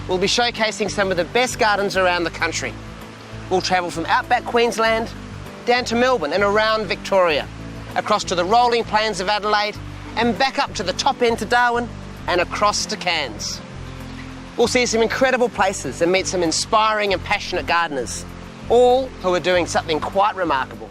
we'll be showcasing some of the best gardens around the country. We'll travel from outback Queensland down to Melbourne and around Victoria, across to the rolling plains of Adelaide and back up to the top end to Darwin and across to Cairns. We'll see some incredible places and meet some inspiring and passionate gardeners, all who are doing something quite remarkable.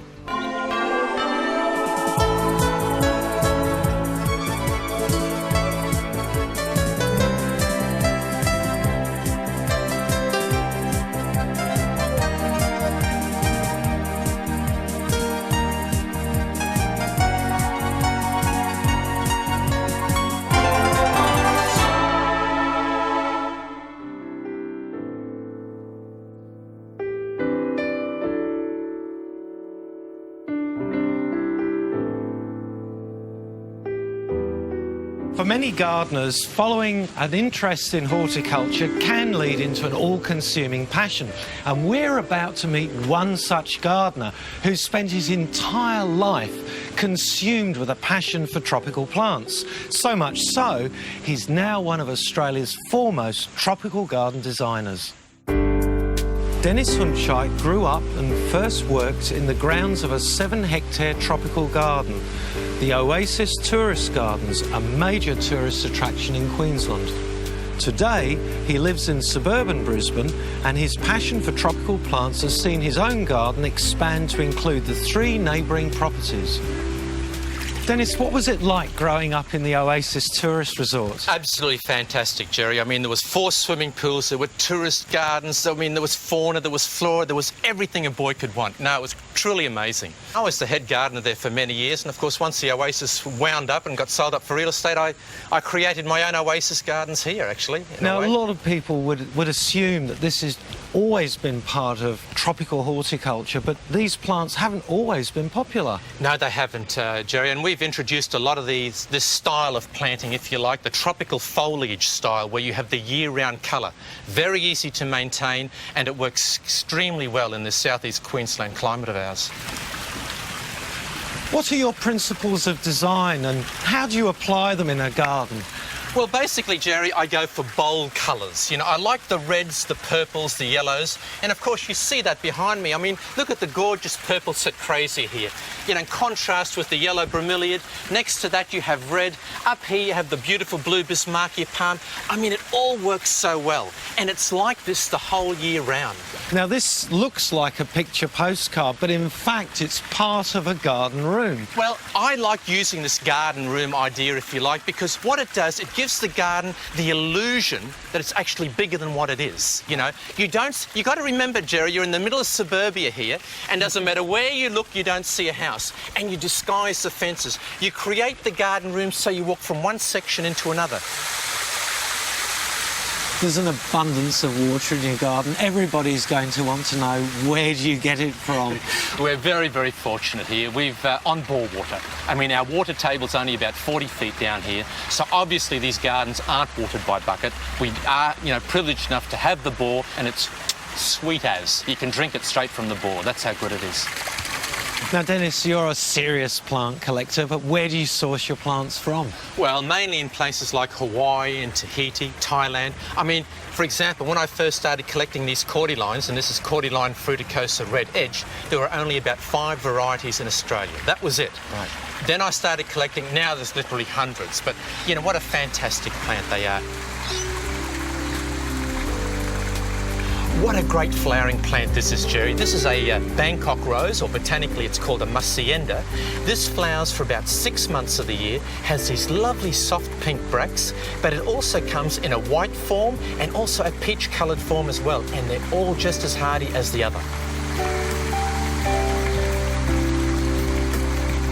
For many gardeners, following an interest in horticulture can lead into an all-consuming passion. And we're about to meet one such gardener who's spent his entire life consumed with a passion for tropical plants. So much so, he's now one of Australia's foremost tropical garden designers. Dennis Hunchait grew up and first worked in the grounds of a 7-hectare tropical garden, the Oasis Tourist Gardens, a major tourist attraction in Queensland. Today, he lives in suburban Brisbane, and his passion for tropical plants has seen his own garden expand to include the 3 neighbouring properties. Dennis, what was it like growing up in the Oasis Tourist Resort? Absolutely fantastic, Jerry. I mean, there was 4 swimming pools, there were tourist gardens, I mean, there was fauna, there was flora, there was everything a boy could want. No, it was truly amazing. I was the head gardener there for many years, and of course, once the Oasis wound up and got sold up for real estate, I created my own Oasis gardens here, actually. Now, a lot of people would assume that this has always been part of tropical horticulture, but these plants haven't always been popular. No, they haven't, Jerry, and we've introduced a lot of this style of planting, if you like, the tropical foliage style, where you have the year-round colour. Very easy to maintain, and it works extremely well in this southeast Queensland climate of ours. What are your principles of design, and how do you apply them in a garden? Well, basically, Jerry, I go for bold colours. You know, I like the reds, the purples, the yellows, and of course you see that behind me. I mean, look at the gorgeous purple Cichrasia here. You know, in contrast with the yellow bromeliad. Next to that you have red. Up here you have the beautiful blue Bismarckia palm. I mean, it all works so well, and it's like this the whole year round. Now, this looks like a picture postcard, but in fact it's part of a garden room. Well, I like using this garden room idea, if you like, because what it does, it gives the garden the illusion that it's actually bigger than what it is. You know, you got to remember, Jerry, you're in the middle of suburbia here, and doesn't matter where you look, you don't see a house, and you disguise the fences. You create the garden room so you walk from one section into another. There's an abundance of water in your garden. Everybody's going to want to know, where do you get it from? We're very, very fortunate here. We've on-bore water. I mean, our water table's only about 40 feet down here, so obviously these gardens aren't watered by bucket. We are, you know, privileged enough to have the bore, and it's sweet as. You can drink it straight from the bore. That's how good it is. Now, Dennis, you're a serious plant collector, but where do you source your plants from? Well, mainly in places like Hawaii and Tahiti, Thailand. I mean, for example, when I first started collecting these Cordylines, and this is Cordyline fruticosa red edge, there were only about 5 varieties in Australia. That was it. Right. Then I started collecting. Now there's literally hundreds, but, you know, what a fantastic plant they are. What a great flowering plant this is, Jerry. This is a Bangkok rose, or botanically it's called a Muscienda. This flowers for about 6 months of the year, has these lovely soft pink bracts, but it also comes in a white form and also a peach-coloured form as well, and they're all just as hardy as the other.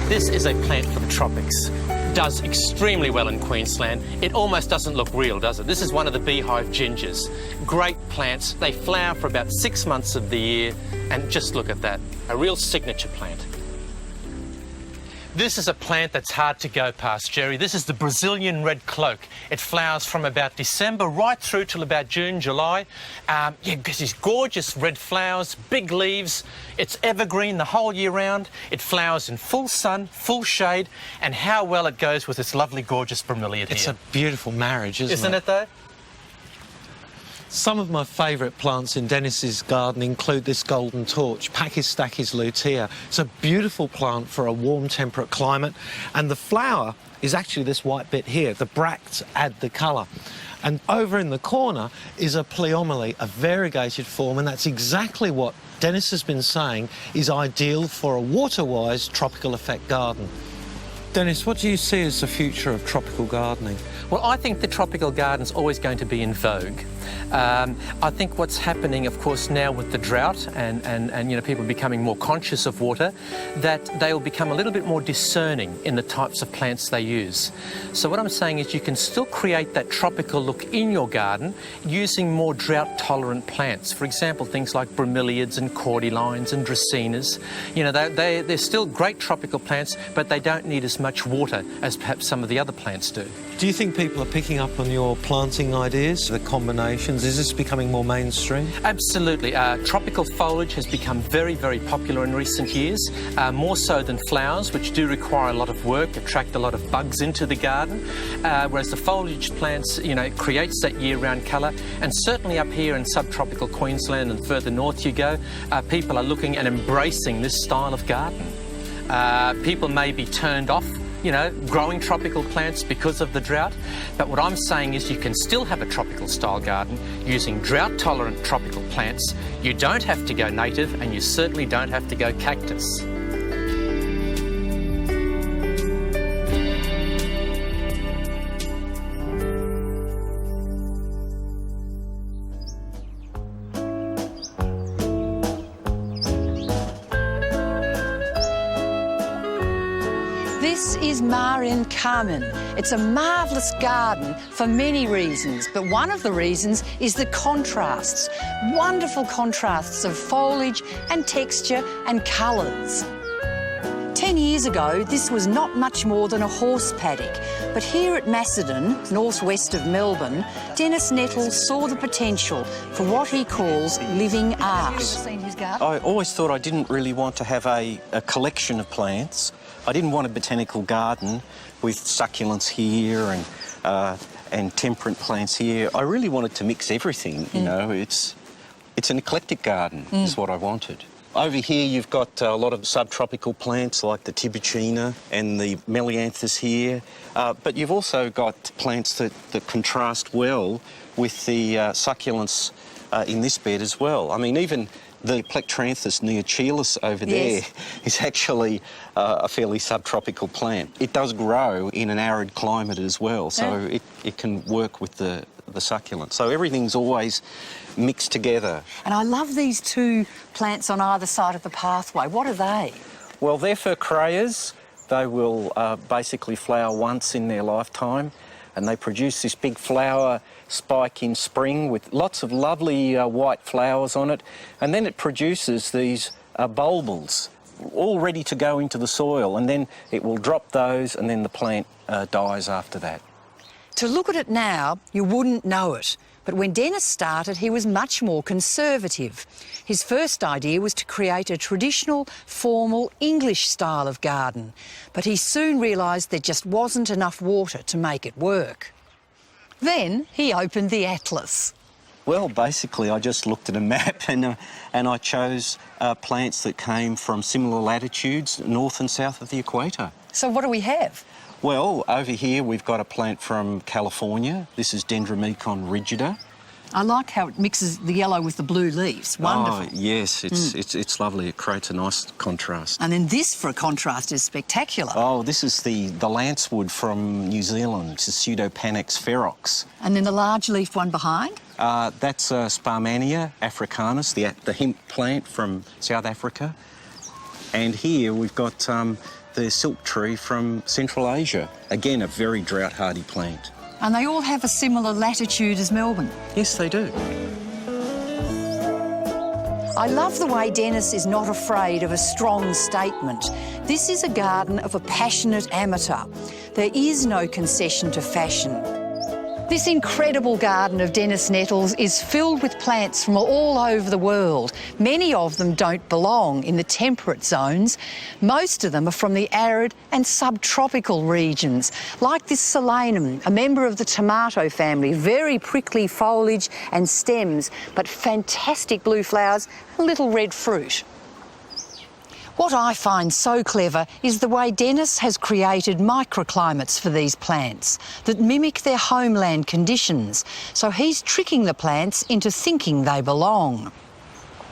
This is a plant for the tropics. Does extremely well in Queensland. It almost doesn't look real, does it? This is one of the beehive gingers. Great plants. They flower for about 6 months of the year, and just look at that. A real signature plant. This is a plant that's hard to go past, Jerry. This is the Brazilian red cloak. It flowers from about December right through till about June, July. It gets these gorgeous red flowers, big leaves. It's evergreen the whole year round. It flowers in full sun, full shade, and how well it goes with this lovely, gorgeous bromeliad here. It's a beautiful marriage, isn't it? Isn't it, though? Some of my favourite plants in Dennis's garden include this golden torch, Pachystachys lutea. It's a beautiful plant for a warm, temperate climate, and the flower is actually this white bit here. The bracts add the colour. And over in the corner is a pleomele, a variegated form, and that's exactly what Dennis has been saying is ideal for a water-wise tropical effect garden. Dennis, what do you see as the future of tropical gardening? Well, I think the tropical garden's always going to be in vogue. I think what's happening, of course, now with the drought and you know, people becoming more conscious of water, that they'll become a little bit more discerning in the types of plants they use. So what I'm saying is you can still create that tropical look in your garden using more drought-tolerant plants. For example, things like bromeliads and cordylines and dracaenas. You know, they're still great tropical plants, but they don't need as much water as perhaps some of the other plants do. Do you think people are picking up on your planting ideas, the combinations? Is this becoming more mainstream? Absolutely. Tropical foliage has become very, very popular in recent years, more so than flowers, which do require a lot of work, attract a lot of bugs into the garden, whereas the foliage plants, you know, it creates that year-round colour. And certainly up here in subtropical Queensland and further north you go, people are looking and embracing this style of garden. People may be turned off, you know, growing tropical plants because of the drought. But what I'm saying is you can still have a tropical style garden using drought-tolerant tropical plants. You don't have to go native, and you certainly don't have to go cactus. This is Marin Carmen. It's a marvellous garden for many reasons, but one of the reasons is the contrasts. Wonderful contrasts of foliage and texture and colours. 10 years ago, this was not much more than a horse paddock, but here at Macedon, northwest of Melbourne, Dennis Nettles saw the potential for what he calls living art. Seen his garden? I always thought I didn't really want to have a collection of plants. I didn't want a botanical garden with succulents here and temperate plants here. I really wanted to mix everything, you know. It's an eclectic garden is what I wanted. Over here you've got a lot of subtropical plants like the Tibucina and the Melianthus here, but you've also got plants that contrast well with the succulents in this bed as well. I mean, even the Plectranthus neocheilus over there is actually a fairly subtropical plant. It does grow in an arid climate as well, so it can work with the succulents. So everything's always mixed together. And I love these two plants on either side of the pathway. What are they? Well, they're Furcreas. They will basically flower once in their lifetime, and they produce this big flower spike in spring with lots of lovely white flowers on it, and then it produces these bulbils all ready to go into the soil, and then it will drop those, and then the plant dies after that. To look at it now, you wouldn't know it. But when Dennis started, he was much more conservative. His first idea was to create a traditional, formal English style of garden. But he soon realised there just wasn't enough water to make it work. Then he opened the atlas. Well, basically, I just looked at a map and I chose plants that came from similar latitudes, north and south of the equator. So what do we have? Well, over here we've got a plant from California. This is Dendromecon rigida. I like how it mixes the yellow with the blue leaves. Wonderful. Oh, yes, it's lovely. It creates a nice contrast. And then this, for a contrast, is spectacular. Oh, this is the lancewood from New Zealand. It's a Pseudopanax ferox. And then the large leaf one behind? That's Sparmannia africanus, the hemp plant from South Africa. And here we've got the silk tree from Central Asia. Again, a very drought-hardy plant. And they all have a similar latitude as Melbourne. Yes, they do. I love the way Dennis is not afraid of a strong statement. This is a garden of a passionate amateur. There is no concession to fashion. This incredible garden of Dennis Nettles is filled with plants from all over the world. Many of them don't belong in the temperate zones. Most of them are from the arid and subtropical regions, like this solanum, a member of the tomato family. Very prickly foliage and stems, but fantastic blue flowers and little red fruit. What I find so clever is the way Dennis has created microclimates for these plants that mimic their homeland conditions. So he's tricking the plants into thinking they belong.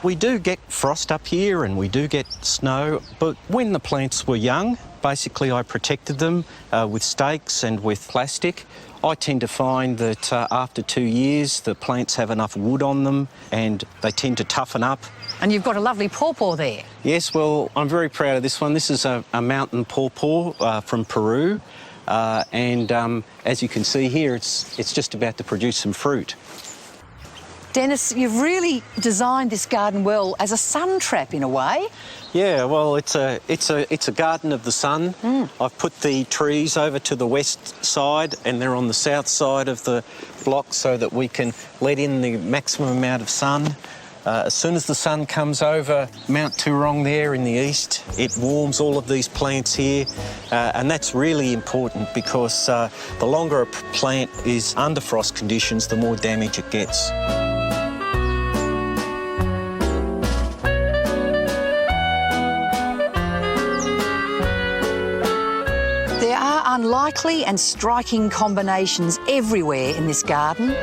We do get frost up here and we do get snow, but when the plants were young, basically I protected them with stakes and with plastic. I tend to find that after 2 years the plants have enough wood on them and they tend to toughen up. And you've got a lovely pawpaw there. Yes, well, I'm very proud of this one. This is a mountain pawpaw from Peru, and as you can see here, it's just about to produce some fruit. Dennis, you've really designed this garden well as a sun trap in a way. Yeah, well, it's a garden of the sun. I've put the trees over to the west side and they're on the south side of the block so that we can let in the maximum amount of sun. As soon as the sun comes over Mount Turong there in the east, it warms all of these plants here, and that's really important because the longer a plant is under frost conditions, the more damage it gets. There are unlikely and striking combinations everywhere in this garden.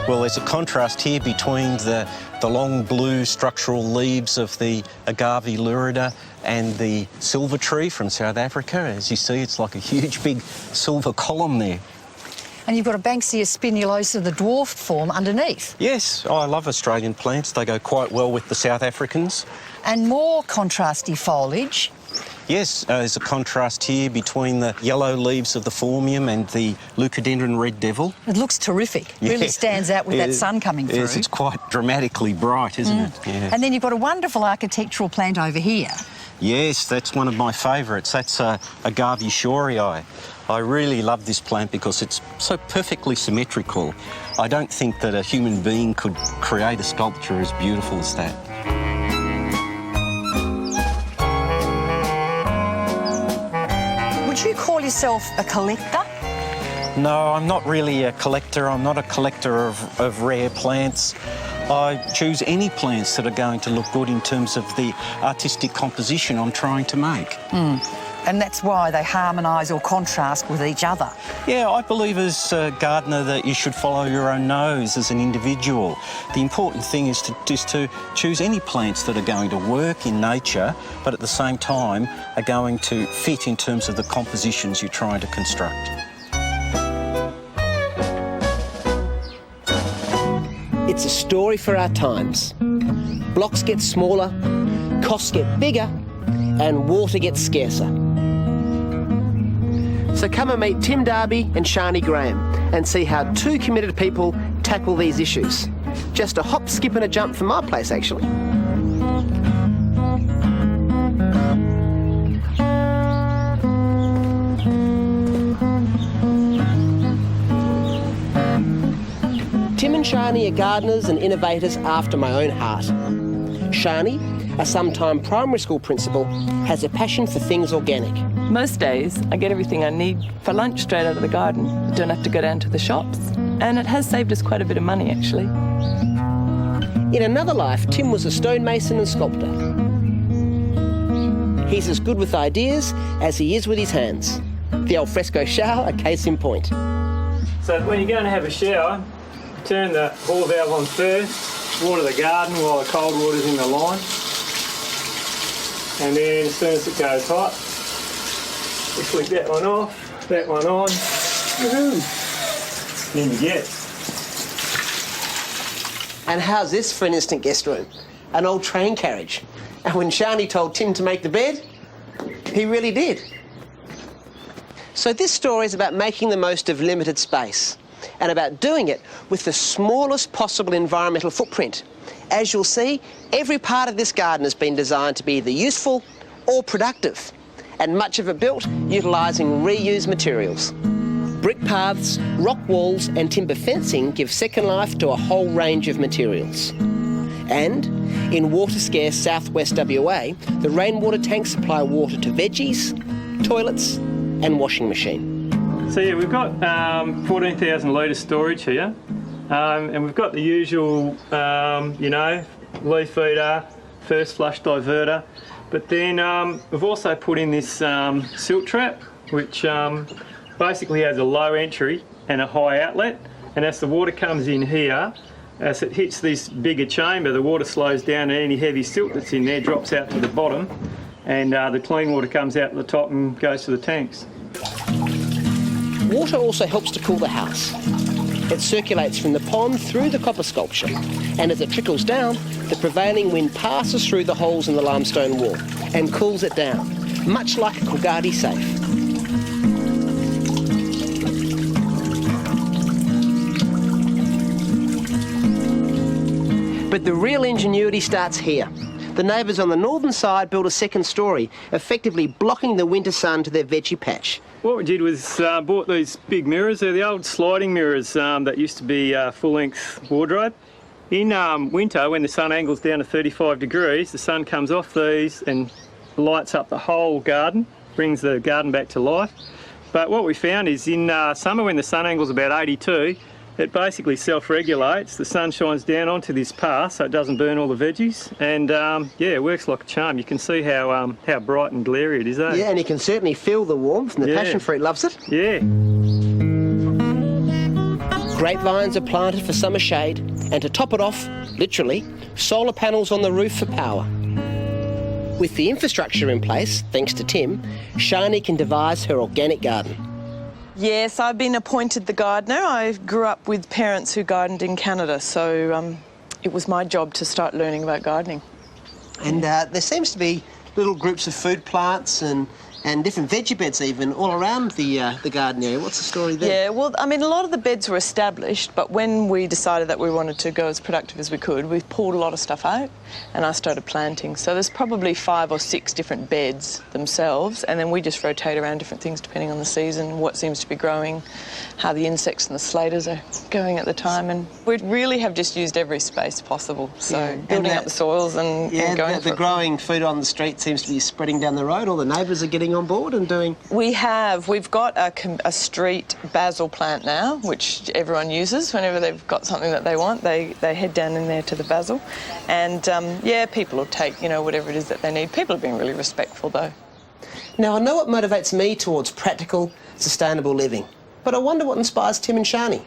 Well, there's a contrast here between the long blue structural leaves of the Agave lurida and the silver tree from South Africa. As you see, it's like a huge big silver column there. And you've got a Banksia spinulosa, the dwarfed form, underneath. Yes, I love Australian plants. They go quite well with the South Africans. And more contrasty foliage. Yes, there's a contrast here between the yellow leaves of the Phormium and the Leucadendron red devil. It looks terrific. It really stands out with that sun coming through. Yes, it's quite dramatically bright, isn't it? Yeah. And then you've got a wonderful architectural plant over here. Yes, that's one of my favourites. That's Agave shorii. I really love this plant because it's so perfectly symmetrical. I don't think that a human being could create a sculpture as beautiful as that. Would you call yourself a collector? No, I'm not really a collector. I'm not a collector of rare plants. I choose any plants that are going to look good in terms of the artistic composition I'm trying to make. And that's why they harmonise or contrast with each other. Yeah, I believe as a gardener that you should follow your own nose as an individual. The important thing is to choose any plants that are going to work in nature, but at the same time are going to fit in terms of the compositions you're trying to construct. It's a story for our times. Blocks get smaller, costs get bigger, and water gets scarcer. So come and meet Tim Darby and Shani Graham and see how two committed people tackle these issues. Just a hop, skip and a jump from my place, actually. Tim and Shani are gardeners and innovators after my own heart. Shani, a sometime primary school principal, has a passion for things organic. Most days I get everything I need for lunch straight out of the garden. I don't have to go down to the shops. And it has saved us quite a bit of money, actually. In another life, Tim was a stonemason and sculptor. He's as good with ideas as he is with his hands. The al fresco shower, a case in point. So when you're going to have a shower, turn the bore valve on first, water the garden while the cold water's in the line. And then as soon as it goes hot, you flick that one off, that one on, then you get. And how's this for an instant guest room? An old train carriage. And when Shani told Tim to make the bed, he really did. So this story is about making the most of limited space and about doing it with the smallest possible environmental footprint. As you'll see, every part of this garden has been designed to be either useful or productive, and much of it built utilising reused materials. Brick paths, rock walls and timber fencing give second life to a whole range of materials. And in water-scarce southwest WA, the rainwater tanks supply water to veggies, toilets and washing machine. So yeah, we've got 14,000 litre storage here, and we've got the usual, leaf feeder, first flush diverter, but then we've also put in this silt trap, which basically has a low entry and a high outlet, and as the water comes in here, as it hits this bigger chamber, the water slows down and any heavy silt that's in there drops out to the bottom, and the clean water comes out to the top and goes to the tanks. Water also helps to cool the house. It circulates from the pond through the copper sculpture, and as it trickles down, the prevailing wind passes through the holes in the limestone wall and cools it down, much like a Coolgardie safe. But the real ingenuity starts here. The neighbours on the northern side built a second story, effectively blocking the winter sun to their veggie patch. What we did was bought these big mirrors. They're the old sliding mirrors that used to be full-length wardrobe. In winter, when the sun angles down to 35 degrees, the sun comes off these and lights up the whole garden, brings the garden back to life. But what we found is in summer, when the sun angle's about 82, it basically self-regulates. The sun shines down onto this path so it doesn't burn all the veggies, and it works like a charm. You can see how bright and glary it is, eh? Yeah, and you can certainly feel the warmth, and the passion fruit loves it. Yeah. Grapevines are planted for summer shade, and to top it off, literally, solar panels on the roof for power. With the infrastructure in place, thanks to Tim, Shani can devise her organic garden. Yes, I've been appointed the gardener. I grew up with parents who gardened in Canada, so it was my job to start learning about gardening. And there seems to be little groups of food plants and different veggie beds even all around the garden area. What's the story there? Yeah, well, I mean, a lot of the beds were established, but when we decided that we wanted to go as productive as we could, we pulled a lot of stuff out and I started planting. So there's probably 5 or 6 different beds themselves, and then we just rotate around different things depending on the season, what seems to be growing, how the insects and the slaters are going at the time, and we really have just used every space possible. So building up the soils and going the growing food on the street seems to be spreading down the road. All the neighbours are getting on board and doing... We've got a street basil plant now, which everyone uses whenever they've got something that they want. They head down in there to the basil, and people will take whatever it is that they need. People have been really respectful though. Now, I know what motivates me towards practical, sustainable living, but I wonder what inspires Tim and Shani.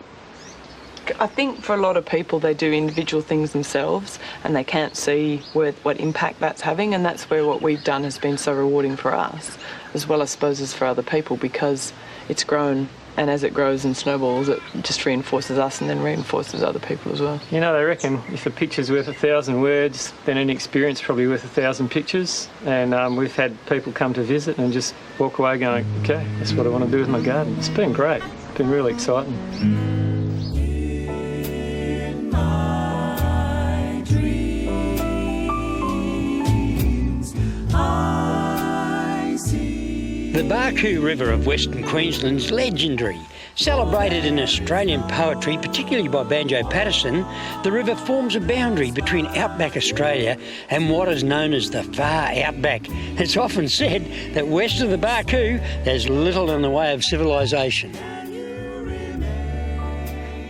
I think for a lot of people, they do individual things themselves and they can't see what impact that's having, and that's where what we've done has been so rewarding for us, as well, I suppose, as for other people, because it's grown, and as it grows and snowballs, it just reinforces us and then reinforces other people as well. They reckon if a picture's worth 1,000 words, then an experience is probably worth 1,000 pictures, and we've had people come to visit and just walk away going, okay, that's what I want to do with my garden. It's been great. It's been really exciting. The Barcoo River of Western Queensland's legendary. Celebrated in Australian poetry, particularly by Banjo Paterson, the river forms a boundary between outback Australia and what is known as the far outback. It's often said that west of the Barcoo, there's little in the way of civilisation.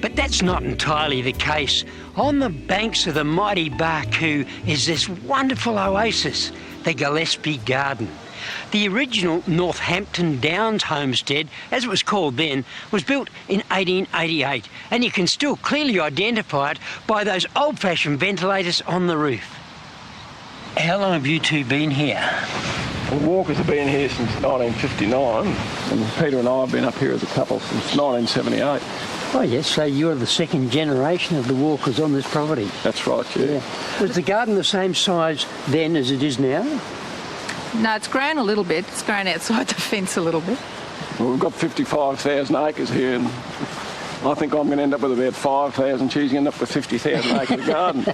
But that's not entirely the case. On the banks of the mighty Barcoo is this wonderful oasis, the Gillespie Garden. The original Northampton Downs homestead, as it was called then, was built in 1888, and you can still clearly identify it by those old-fashioned ventilators on the roof. How long have you two been here? Well, Walkers have been here since 1959, and Peter and I have been up here as a couple since 1978. Oh yes, so you're the second generation of the Walkers on this property. That's right, yeah. Was the garden the same size then as it is now? No, it's grown a little bit. It's grown outside the fence a little bit. Well, we've got 55,000 acres here, and I think I'm going to end up with about 5,000. She's going to end up with 50,000 acres of garden.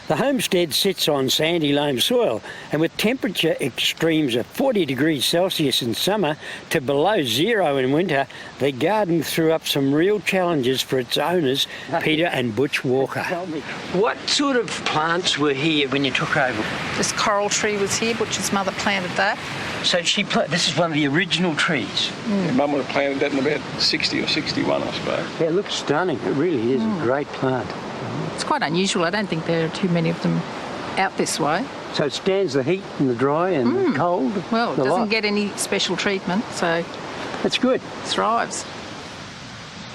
The homestead sits on sandy loam soil, and with temperature extremes of 40 degrees Celsius in summer to below zero in winter, the garden threw up some real challenges for its owners, Peter and Butch Walker. What sort of plants were here when you took over? This coral tree was here. Butcher's mother planted that. So this is one of the original trees. Mum would have planted that in about 60 or 61, I suppose. Yeah, it looks stunning. It really is a great plant. It's quite unusual. I don't think there are too many of them out this way. So it stands the heat and the dry and the cold? Well, it doesn't get any special treatment, so that's good. It thrives.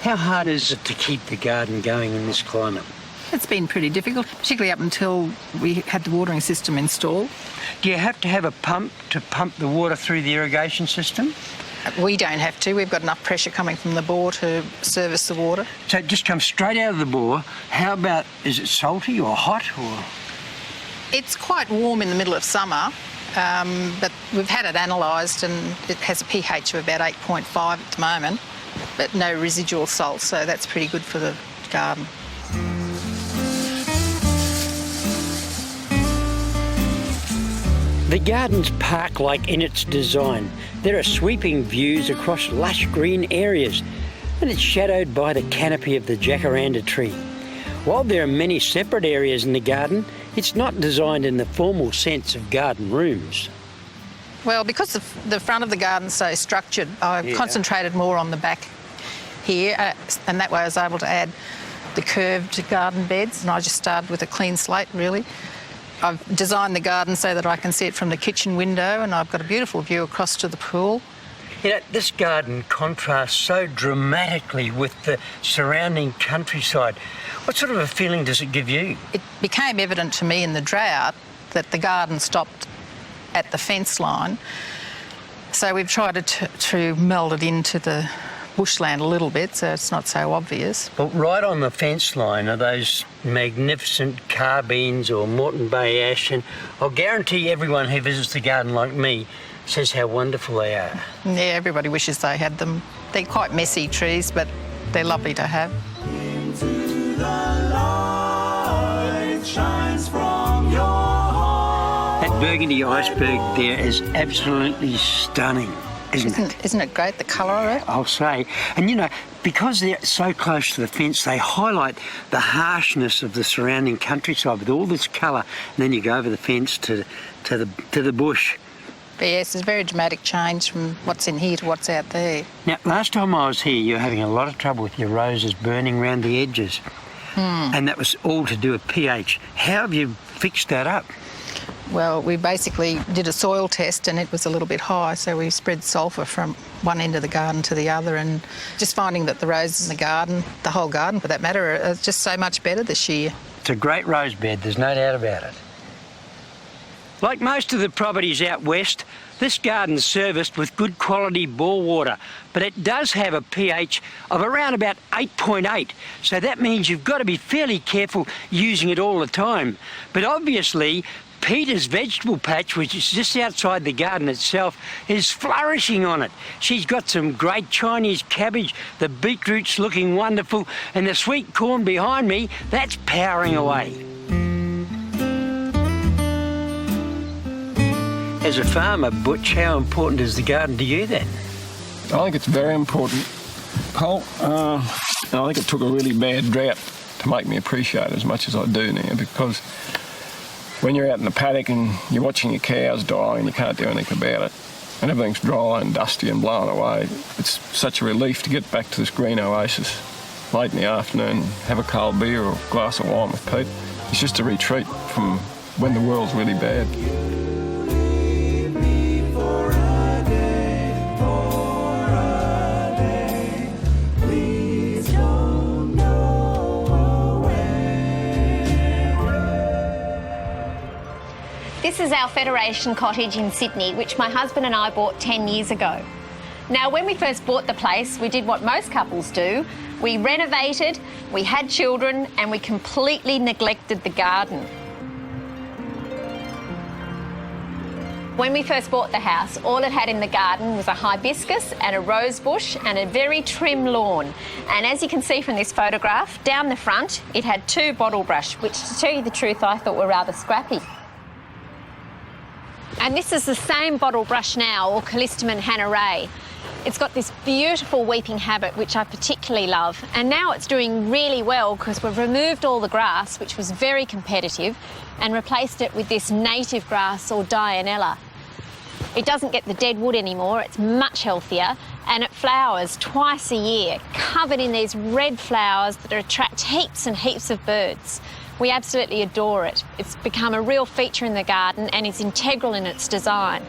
How hard is it to keep the garden going in this climate? It's been pretty difficult, particularly up until we had the watering system installed. Do you have to have a pump to pump the water through the irrigation system? We don't have to. We've got enough pressure coming from the bore to service the water. So it just comes straight out of the bore. How about, is it salty or hot? Or? It's quite warm in the middle of summer, but we've had it analysed and it has a pH of about 8.5 at the moment, but no residual salt, so that's pretty good for the garden. The garden's park-like in its design. There are sweeping views across lush green areas, and it's shadowed by the canopy of the jacaranda tree. While there are many separate areas in the garden, it's not designed in the formal sense of garden rooms. Well, because the front of the garden's so structured, I've concentrated more on the back here, and that way I was able to add the curved garden beds, and I just started with a clean slate, really. I've designed the garden so that I can see it from the kitchen window, and I've got a beautiful view across to the pool. You know, this garden contrasts so dramatically with the surrounding countryside. What sort of a feeling does it give you? It became evident to me in the drought that the garden stopped at the fence line, so we've tried to meld it into the bushland a little bit, so it's not so obvious. Well, right on the fence line are those magnificent carbines or Moreton Bay ash, and I'll guarantee everyone who visits the garden like me says how wonderful they are. Yeah, everybody wishes they had them. They're quite messy trees, but they're lovely to have. Into the light shines from your heart. That burgundy iceberg there is absolutely stunning. Isn't it great, the colour of it? I'll say. And you know, because they're so close to the fence, they highlight the harshness of the surrounding countryside with all this colour. And then you go over the fence to the bush. But yes, it's a very dramatic change from what's in here to what's out there. Now, last time I was here, you were having a lot of trouble with your roses burning around the edges. And that was all to do with pH. How have you fixed that up? Well, we basically did a soil test and it was a little bit high, so we spread sulphur from one end of the garden to the other, and just finding that the roses in the garden, the whole garden for that matter, are just so much better this year. It's a great rose bed, there's no doubt about it. Like most of the properties out west, this garden's serviced with good quality bore water, but it does have a pH of around about 8.8, so that means you've got to be fairly careful using it all the time. But obviously, Peter's vegetable patch, which is just outside the garden itself, is flourishing on it. She's got some great Chinese cabbage, the beetroot's looking wonderful, and the sweet corn behind me, that's powering away. As a farmer, Butch, how important is the garden to you then? I think it's very important, Cole. And I think it took a really bad drought to make me appreciate it as much as I do now, because when you're out in the paddock and you're watching your cows die and you can't do anything about it, and everything's dry and dusty and blown away, it's such a relief to get back to this green oasis late in the afternoon, have a cold beer or a glass of wine with Pete. It's just a retreat from when the world's really bad. This is our Federation cottage in Sydney, which my husband and I bought 10 years ago. Now, when we first bought the place, we did what most couples do. We renovated, we had children, and we completely neglected the garden. When we first bought the house, all it had in the garden was a hibiscus and a rose bush and a very trim lawn. And as you can see from this photograph, down the front, it had 2 bottle brush, which, to tell you the truth, I thought were rather scrappy. And this is the same bottle brush now, or Callistemon hannah. It's got this beautiful weeping habit, which I particularly love. And now it's doing really well because we've removed all the grass, which was very competitive, and replaced it with this native grass, or Dianella. It doesn't get the dead wood anymore, it's much healthier, and it flowers twice a year, covered in these red flowers that attract heaps and heaps of birds. We absolutely adore it. It's become a real feature in the garden and is integral in its design.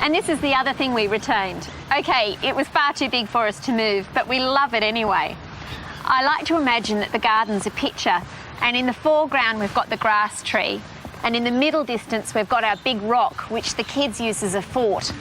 And this is the other thing we retained. Okay, it was far too big for us to move, but we love it anyway. I like to imagine that the garden's a picture, and in the foreground we've got the grass tree, and in the middle distance we've got our big rock, which the kids use as a fort.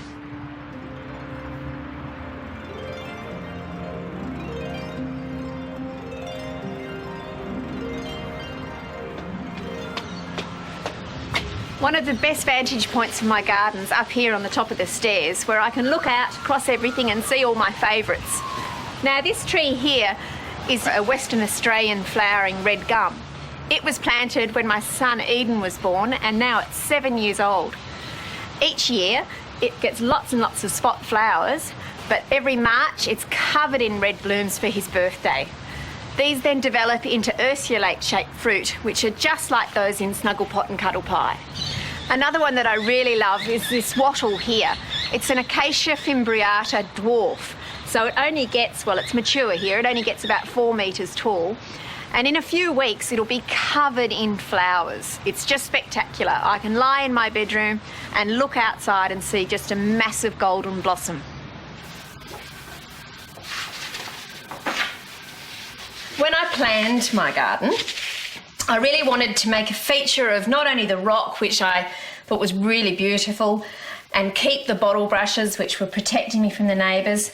One of the best vantage points of my garden's up here on the top of the stairs, where I can look out across everything and see all my favourites. Now, this tree here is a Western Australian flowering red gum. It was planted when my son Eden was born, and now it's 7 years old. Each year it gets lots and lots of spot flowers, but every March it's covered in red blooms for his birthday. These then develop into urceolate-shaped fruit, which are just like those in Snugglepot and Cuddlepie. Another one that I really love is this wattle here. It's an Acacia fimbriata dwarf. So it only gets, well, it's mature here, it only gets about 4 metres tall. And in a few weeks, it'll be covered in flowers. It's just spectacular. I can lie in my bedroom and look outside and see just a massive golden blossom. When I planned my garden, I really wanted to make a feature of not only the rock, which I thought was really beautiful, and keep the bottle brushes, which were protecting me from the neighbours,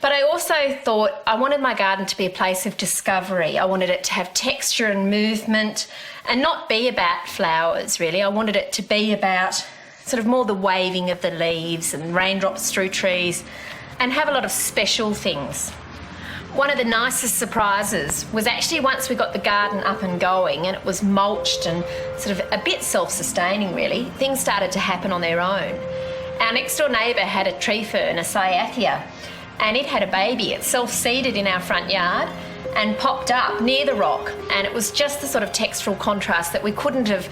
but I also thought I wanted my garden to be a place of discovery. I wanted it to have texture and movement and not be about flowers, really. I wanted it to be about sort of more the waving of the leaves and raindrops through trees, and have a lot of special things. One of the nicest surprises was actually once we got the garden up and going and it was mulched and sort of a bit self-sustaining really, things started to happen on their own. Our next door neighbour had a tree fern, a cyathea, and it had a baby. It self-seeded in our front yard and popped up near the rock, and it was just the sort of textural contrast that we couldn't have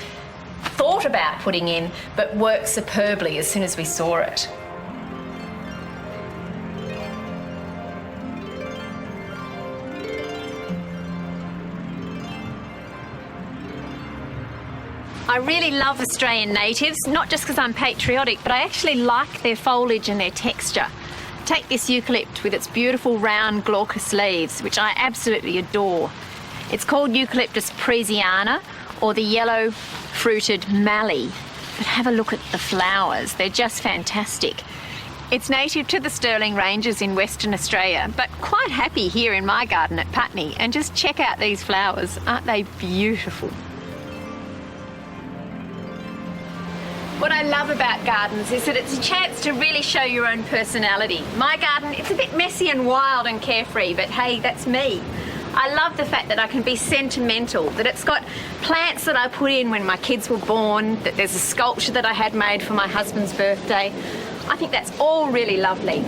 thought about putting in, but worked superbly as soon as we saw it. I really love Australian natives, not just because I'm patriotic, but I actually like their foliage and their texture. Take this eucalypt with its beautiful round glaucous leaves, which I absolutely adore. It's called Eucalyptus presiana, or the yellow fruited mallee. But have a look at the flowers, they're just fantastic. It's native to the Stirling Ranges in Western Australia, but quite happy here in my garden at Putney. And just check out these flowers, aren't they beautiful? What I love about gardens is that it's a chance to really show your own personality. My garden, it's a bit messy and wild and carefree, but hey, that's me. I love the fact that I can be sentimental, that it's got plants that I put in when my kids were born, that there's a sculpture that I had made for my husband's birthday. I think that's all really lovely.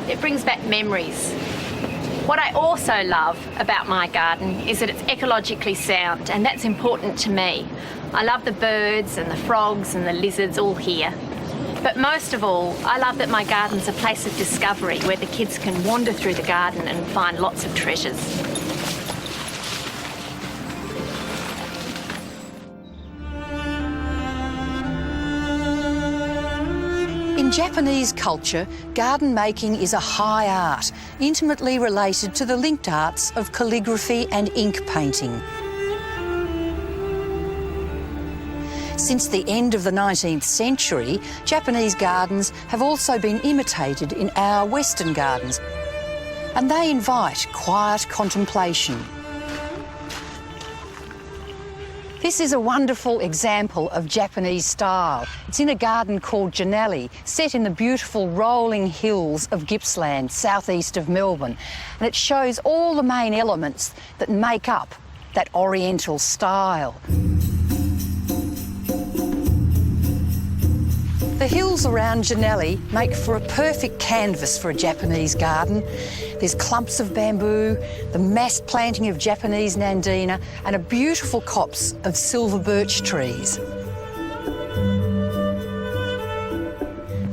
It brings back memories. What I also love about my garden is that it's ecologically sound, and that's important to me. I love the birds and the frogs and the lizards all here. But most of all, I love that my garden's a place of discovery where the kids can wander through the garden and find lots of treasures. In Japanese culture, garden making is a high art, intimately related to the linked arts of calligraphy and ink painting. Since the end of the 19th century, Japanese gardens have also been imitated in our Western gardens. and they invite quiet contemplation. This is a wonderful example of Japanese style. It's in a garden called Janelli, set in the beautiful rolling hills of Gippsland, southeast of Melbourne. And it shows all the main elements that make up that Oriental style. The hills around Janelli make for a perfect canvas for a Japanese garden. There's clumps of bamboo, the mass planting of Japanese nandina, and a beautiful copse of silver birch trees.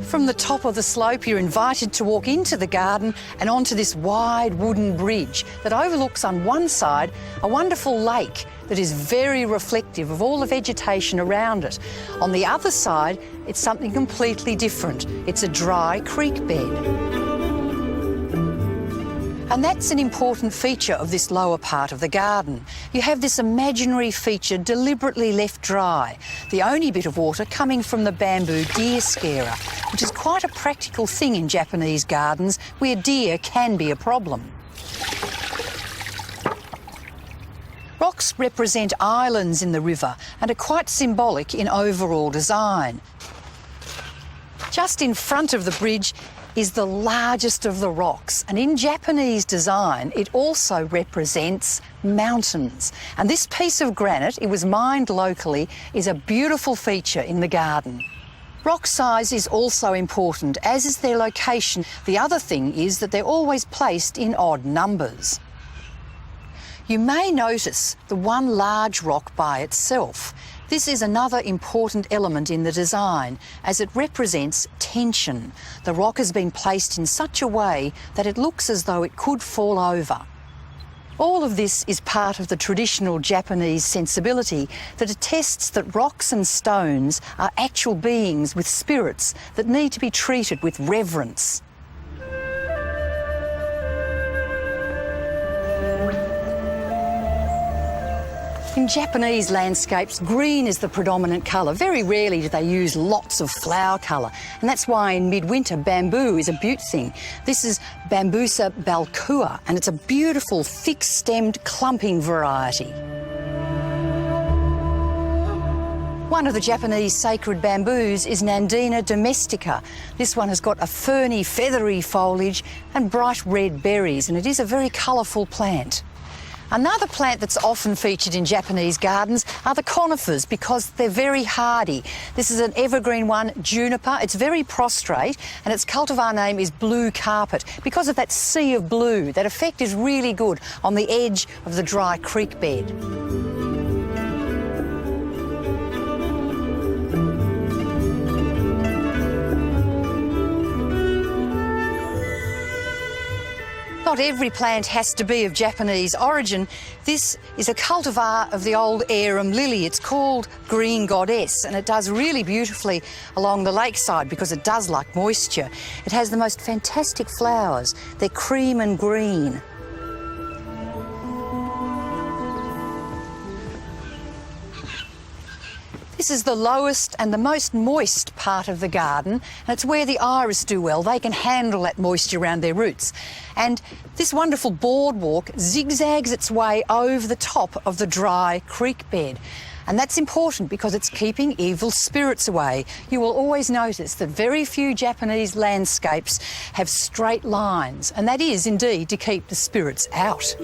From the top of the slope, you're invited to walk into the garden and onto this wide wooden bridge that overlooks on one side a wonderful lake that is very reflective of all the vegetation around it. On the other side, it's something completely different. It's a dry creek bed. And that's an important feature of this lower part of the garden. You have this imaginary feature deliberately left dry, the only bit of water coming from the bamboo deer scarer, which is quite a practical thing in Japanese gardens where deer can be a problem. Rocks represent islands in the river and are quite symbolic in overall design. Just in front of the bridge is the largest of the rocks, and in Japanese design it also represents mountains. And this piece of granite, it was mined locally, is a beautiful feature in the garden. Rock size is also important, as is their location. The other thing is that they're always placed in odd numbers. You may notice the one large rock by itself. This is another important element in the design, as it represents tension. The rock has been placed in such a way that it looks as though it could fall over. All of this is part of the traditional Japanese sensibility that attests that rocks and stones are actual beings with spirits that need to be treated with reverence. In Japanese landscapes, green is the predominant colour. Very rarely do they use lots of flower colour, and that's why in midwinter bamboo is a beaut thing. This is Bambusa balkua, and it's a beautiful thick-stemmed clumping variety. One of the Japanese sacred bamboos is Nandina domestica. This one has got a ferny, feathery foliage and bright red berries, and it is a very colourful plant. Another plant that's often featured in Japanese gardens are the conifers, because they're very hardy. This is an evergreen one, juniper. It's very prostrate, and its cultivar name is blue carpet because of that sea of blue. That effect is really good on the edge of the dry creek bed. Not every plant has to be of Japanese origin. This is a cultivar of the old arum lily. It's called Green Goddess, and it does really beautifully along the lakeside because it does like moisture. It has the most fantastic flowers. They're cream and green. This is the lowest and the most moist part of the garden, and it's where the iris do well. They can handle that moisture around their roots. And this wonderful boardwalk zigzags its way over the top of the dry creek bed. And that's important because it's keeping evil spirits away. You will always notice that very few Japanese landscapes have straight lines, and that is indeed to keep the spirits out.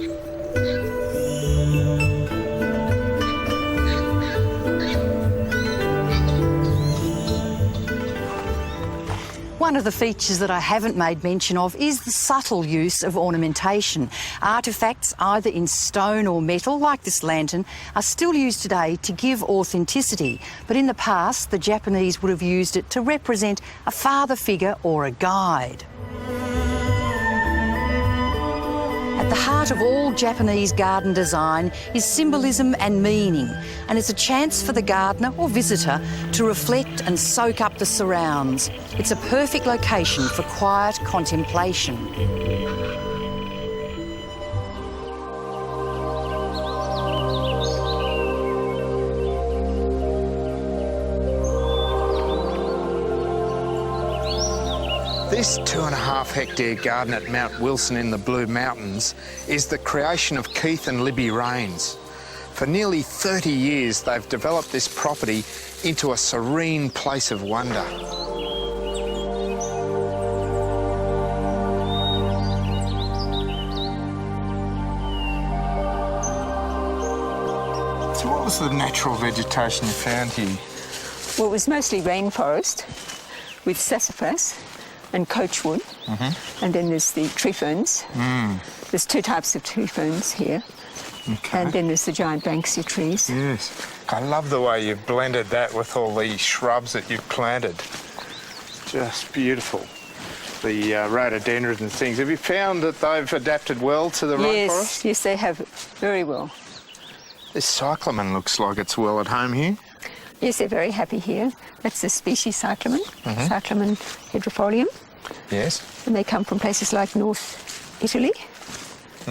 One of the features that I haven't made mention of is the subtle use of ornamentation. Artefacts, either in stone or metal, like this lantern, are still used today to give authenticity. But in the past, the Japanese would have used it to represent a father figure or a guide. At the heart of all Japanese garden design is symbolism and meaning, and it's a chance for the gardener or visitor to reflect and soak up the surrounds. It's a perfect location for quiet contemplation. This 2.5 hectare garden at Mount Wilson in the Blue Mountains is the creation of Keith and Libby Rains. For nearly 30 years, they've developed this property into a serene place of wonder. So what was the natural vegetation you found here? Well, it was mostly rainforest with sassafras and coachwood, and then there's the tree ferns. There's two types of tree ferns here, and then there's the giant banksia trees. Yes. I love the way you've blended that with all the shrubs that you've planted. Just beautiful. The rhododendrons and things. Have you found that they've adapted well to the rainforest? Yes, they have very well. This cyclamen looks like it's well at home here. Yes, they're very happy here. That's the species cyclamen, Cyclamen hydrifolium. Yes. And they come from places like North Italy,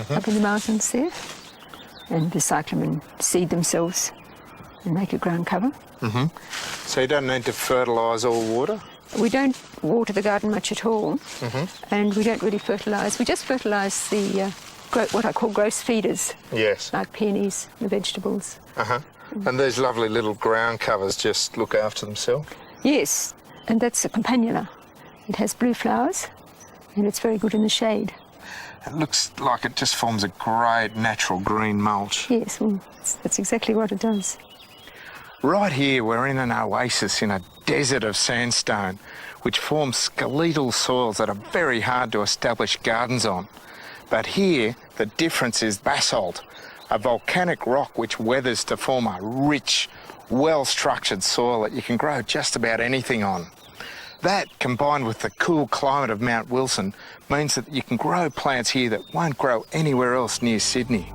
up in the mountains there. And the cyclamen seed themselves and make a ground cover. So you don't need to fertilise or water? We don't water the garden much at all, and we don't really fertilise. We just fertilise the what I call gross feeders. Yes. Like peonies, the vegetables. And these lovely little ground covers just look after themselves? Yes, and that's a campanula. It has blue flowers, and it's very good in the shade. It looks like it just forms a great natural green mulch. Yes, well, that's exactly what it does. Right here, we're in an oasis in a desert of sandstone, which forms skeletal soils that are very hard to establish gardens on. But here, the difference is basalt, a volcanic rock which weathers to form a rich, well-structured soil that you can grow just about anything on. That, combined with the cool climate of Mount Wilson, means that you can grow plants here that won't grow anywhere else near Sydney.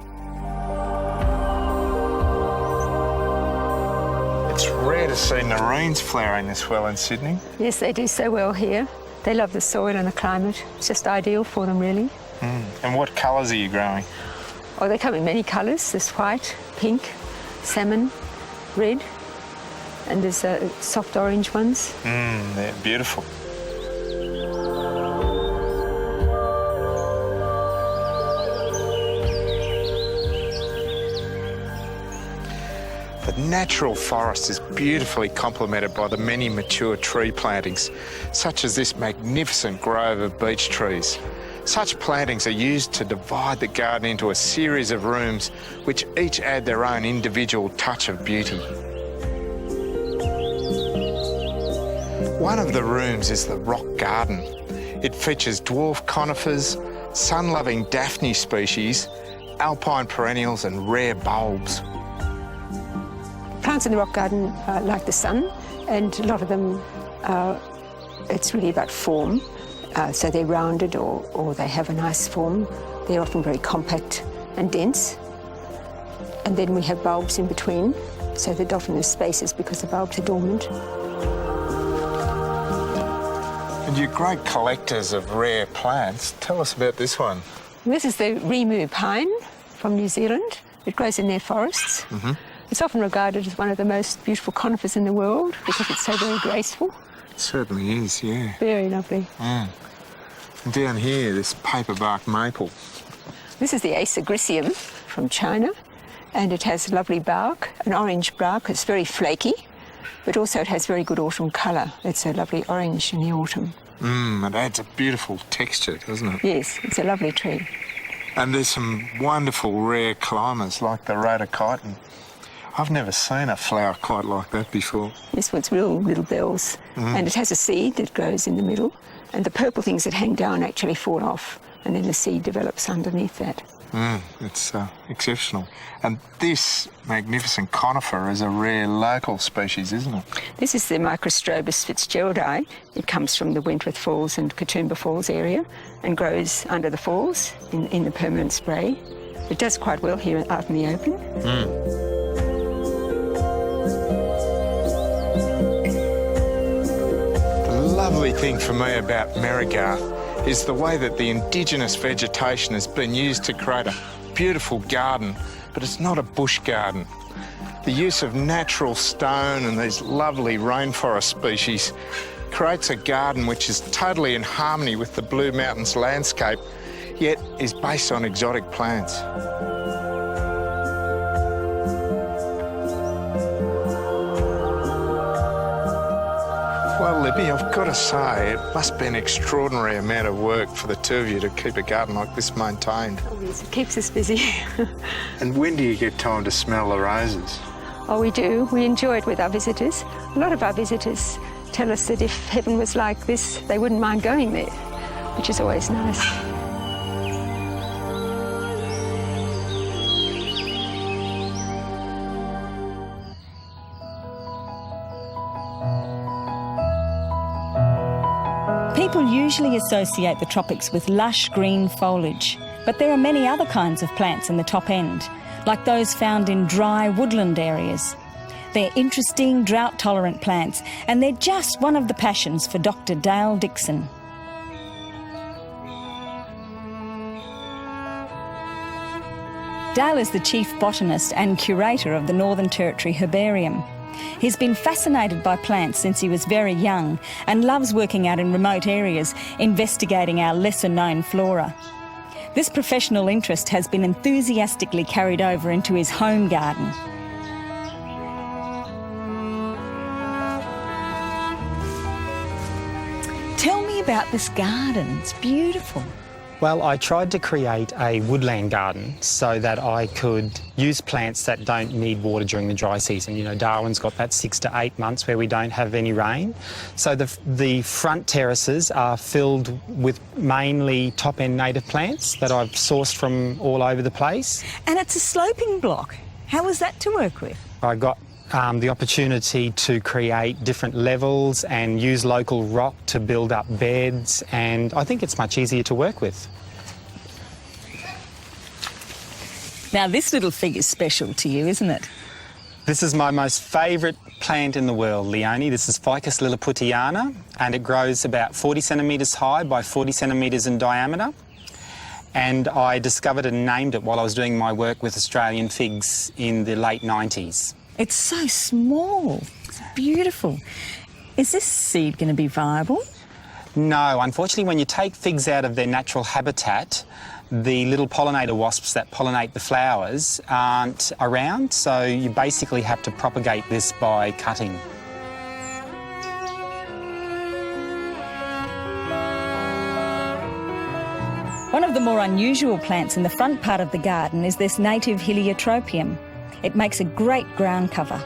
It's rare to see nerines flowering this well in Sydney. Yes, they do so well here. They love the soil and the climate. It's just ideal for them, really. And what colours are you growing? Oh, they come in many colours. There's white, pink, salmon, red, and there's soft orange ones. They're beautiful. The natural forest is beautifully complemented by the many mature tree plantings, such as this magnificent grove of beech trees. Such plantings are used to divide the garden into a series of rooms which each add their own individual touch of beauty. One of the rooms is the rock garden. It features dwarf conifers, sun-loving Daphne species, alpine perennials and rare bulbs. Plants in the rock garden like the sun, and a lot of them, it's really about form. So they're rounded or they have a nice form. They're often very compact and dense. And then we have bulbs in between, so they're often there's spaces because the bulbs are dormant. And you're great collectors of rare plants. Tell us about this one. This is the Rimu pine from New Zealand. It grows in their forests. It's often regarded as one of the most beautiful conifers in the world because it's so very graceful. It certainly is, yeah. Very lovely. And down here, this paperbark maple. This is the Acer griseum from China, and it has lovely bark, an orange bark. It's very flaky, but also it has very good autumn colour. It's a lovely orange in the autumn. It adds a beautiful texture, doesn't it? Yes, it's a lovely tree. And there's some wonderful rare climbers like the rhodochiton. I've never seen a flower quite like that before. This one's real little bells, and it has a seed that grows in the middle, and the purple things that hang down actually fall off, and then the seed develops underneath that. It's exceptional. And this magnificent conifer is a rare local species, isn't it? This is the Microstrobus fitzgeraldi. It comes from the Wentworth Falls and Katoomba Falls area and grows under the falls in the permanent spray. It does quite well here out in the open. The lovely thing for me about Merrigarth is the way that the indigenous vegetation has been used to create a beautiful garden, but it's not a bush garden. The use of natural stone and these lovely rainforest species creates a garden which is totally in harmony with the Blue Mountains landscape, yet is based on exotic plants. Well, Libby, I've got to say, it must be an extraordinary amount of work for the two of you to keep a garden like this maintained. Oh, yes, it keeps us busy. And when do you get time to smell the roses? Oh, we do. We enjoy it with our visitors. A lot of our visitors tell us that if heaven was like this, they wouldn't mind going there, which is always nice. People usually associate the tropics with lush green foliage, but there are many other kinds of plants in the top end, like those found in dry woodland areas. They're interesting, drought-tolerant plants, and they're just one of the passions for Dr. Dale Dixon. Dale is the chief botanist and curator of the Northern Territory Herbarium. He's been fascinated by plants since he was very young and loves working out in remote areas, investigating our lesser-known flora. This professional interest has been enthusiastically carried over into his home garden. Tell me about this garden. It's beautiful. Well, I tried to create a woodland garden so that I could use plants that don't need water during the dry season. You know, Darwin's got that 6 to 8 months where we don't have any rain. So the front terraces are filled with mainly top-end native plants that I've sourced from all over the place. And it's a sloping block. How was that to work with? I got the opportunity to create different levels and use local rock to build up beds, and I think it's much easier to work with. Now this little figure's special to you, isn't it? This is my most favourite plant in the world, Leonie. This is Ficus lilliputiana, and it grows about 40 centimetres high by 40 centimetres in diameter. And I discovered and named it while I was doing my work with Australian figs in the late 90s. It's so small. It's beautiful. Is this seed going to be viable? No, unfortunately, when you take figs out of their natural habitat, the little pollinator wasps that pollinate the flowers aren't around, so you basically have to propagate this by cutting. One of the more unusual plants in the front part of the garden is this native Heliotropium. It makes a great ground cover.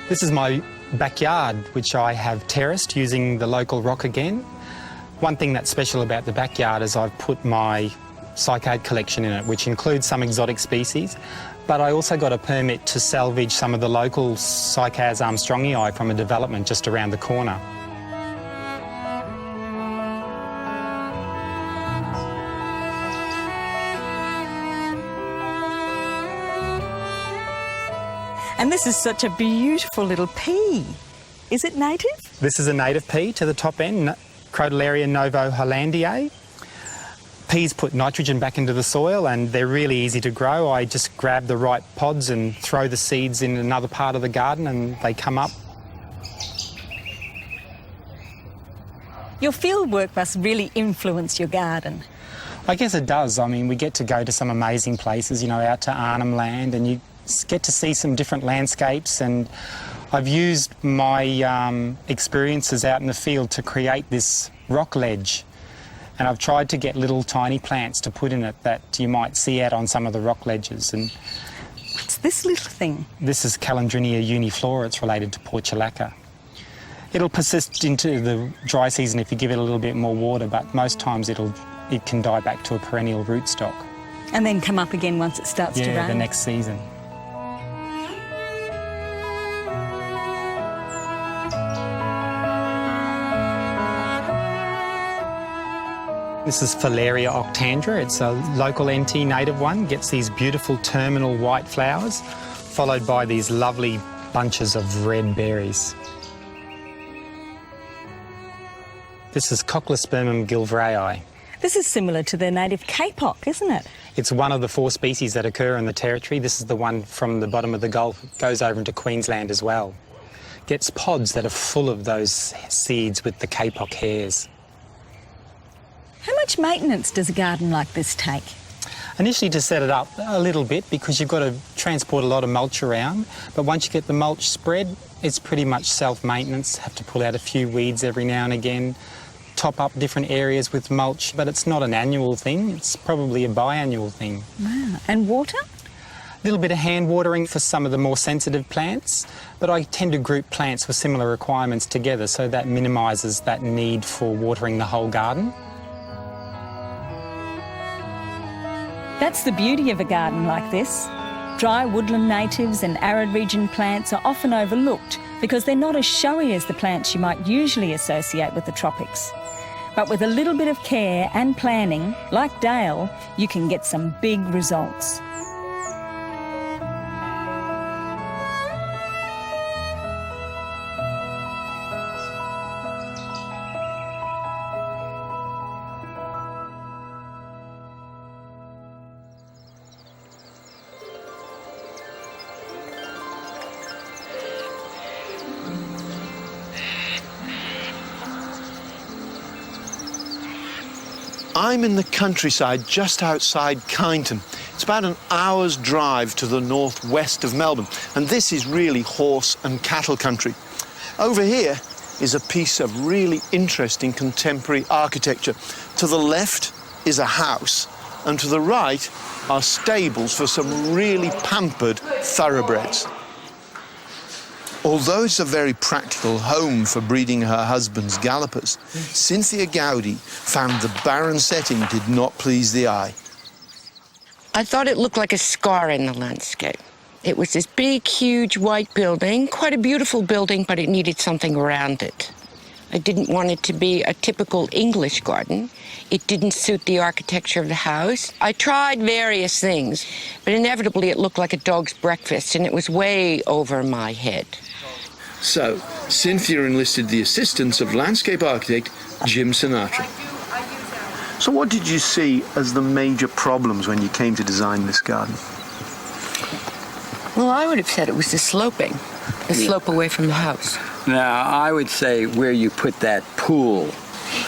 This is my backyard, which I have terraced using the local rock again. One thing that's special about the backyard is I've put my cycad collection in it, which includes some exotic species, but I also got a permit to salvage some of the local Cycas armstrongii from a development just around the corner. And this is such a beautiful little pea. Is it native? This is a native pea to the top end, Crotalaria novo-hollandiae. Peas put nitrogen back into the soil and they're really easy to grow. I just grab the right pods and throw the seeds in another part of the garden and they come up. Your field work must really influence your garden. I guess it does. I mean, we get to go to some amazing places, you know, out to Arnhem Land, and you get to see some different landscapes, and I've used my experiences out in the field to create this rock ledge, and I've tried to get little tiny plants to put in it that you might see out on some of the rock ledges. And what's this little thing? This is Calandrinia uniflora. It's related to portulaca. It'll persist into the dry season if you give it a little bit more water, but most times it can die back to a perennial rootstock. And then come up again once it starts to rain? Yeah, the next season. This is Phaleria octandra. It's a local NT native one. Gets these beautiful terminal white flowers, followed by these lovely bunches of red berries. This is Cochlospermum gilvraei. This is similar to the native kapok, isn't it? It's one of the 4 species that occur in the territory. This is the one from the bottom of the Gulf. It goes over into Queensland as well. Gets pods that are full of those seeds with the kapok hairs. How much maintenance does a garden like this take? Initially to set it up a little bit because you've got to transport a lot of mulch around, but once you get the mulch spread, it's pretty much self-maintenance. Have to pull out a few weeds every now and again, top up different areas with mulch, but it's not an annual thing, it's probably a biannual thing. Wow. And water? A little bit of hand watering for some of the more sensitive plants, but I tend to group plants with similar requirements together, so that minimises that need for watering the whole garden. That's the beauty of a garden like this. Dry woodland natives and arid region plants are often overlooked because they're not as showy as the plants you might usually associate with the tropics. But with a little bit of care and planning, like Dale, you can get some big results. I'm in the countryside just outside Kyneton. It's about an hour's drive to the northwest of Melbourne, and this is really horse and cattle country. Over here is a piece of really interesting contemporary architecture. To the left is a house, and to the right are stables for some really pampered thoroughbreds. Although it's a very practical home for breeding her husband's gallopers, Cynthia Gowdy found the barren setting did not please the eye. I thought it looked like a scar in the landscape. It was this big, huge white building, quite a beautiful building, but it needed something around it. I didn't want it to be a typical English garden. It didn't suit the architecture of the house. I tried various things, but inevitably it looked like a dog's breakfast, and it was way over my head. So, Cynthia enlisted the assistance of landscape architect Jim Sinatra. So what did you see as the major problems when you came to design this garden? Well, I would have said it was the sloping, the slope away from the house. Now, I would say where you put that pool.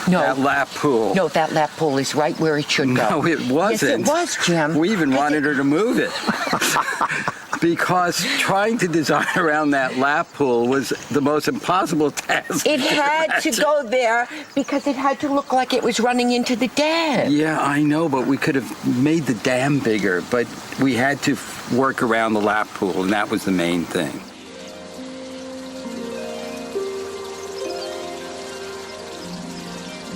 No. That lap pool. No, that lap pool is right where it should go. No, it wasn't. Yes, it was, Jim. We even wanted her to move it. Because trying to design around that lap pool was the most impossible task. It had to go there because it had to look like it was running into the dam. Yeah, I know, but we could have made the dam bigger, but we had to work around the lap pool, and that was the main thing.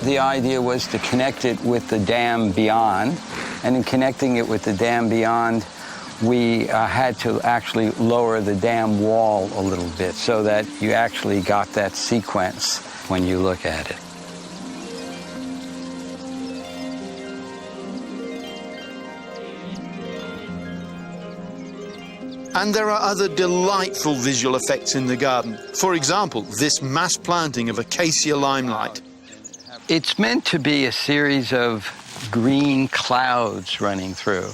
The idea was to connect it with the dam beyond, and in connecting it with the dam beyond, we had to actually lower the dam wall a little bit so that you actually got that sequence when you look at it. And there are other delightful visual effects in the garden. For example, this mass planting of acacia limelight. It's meant to be a series of green clouds running through.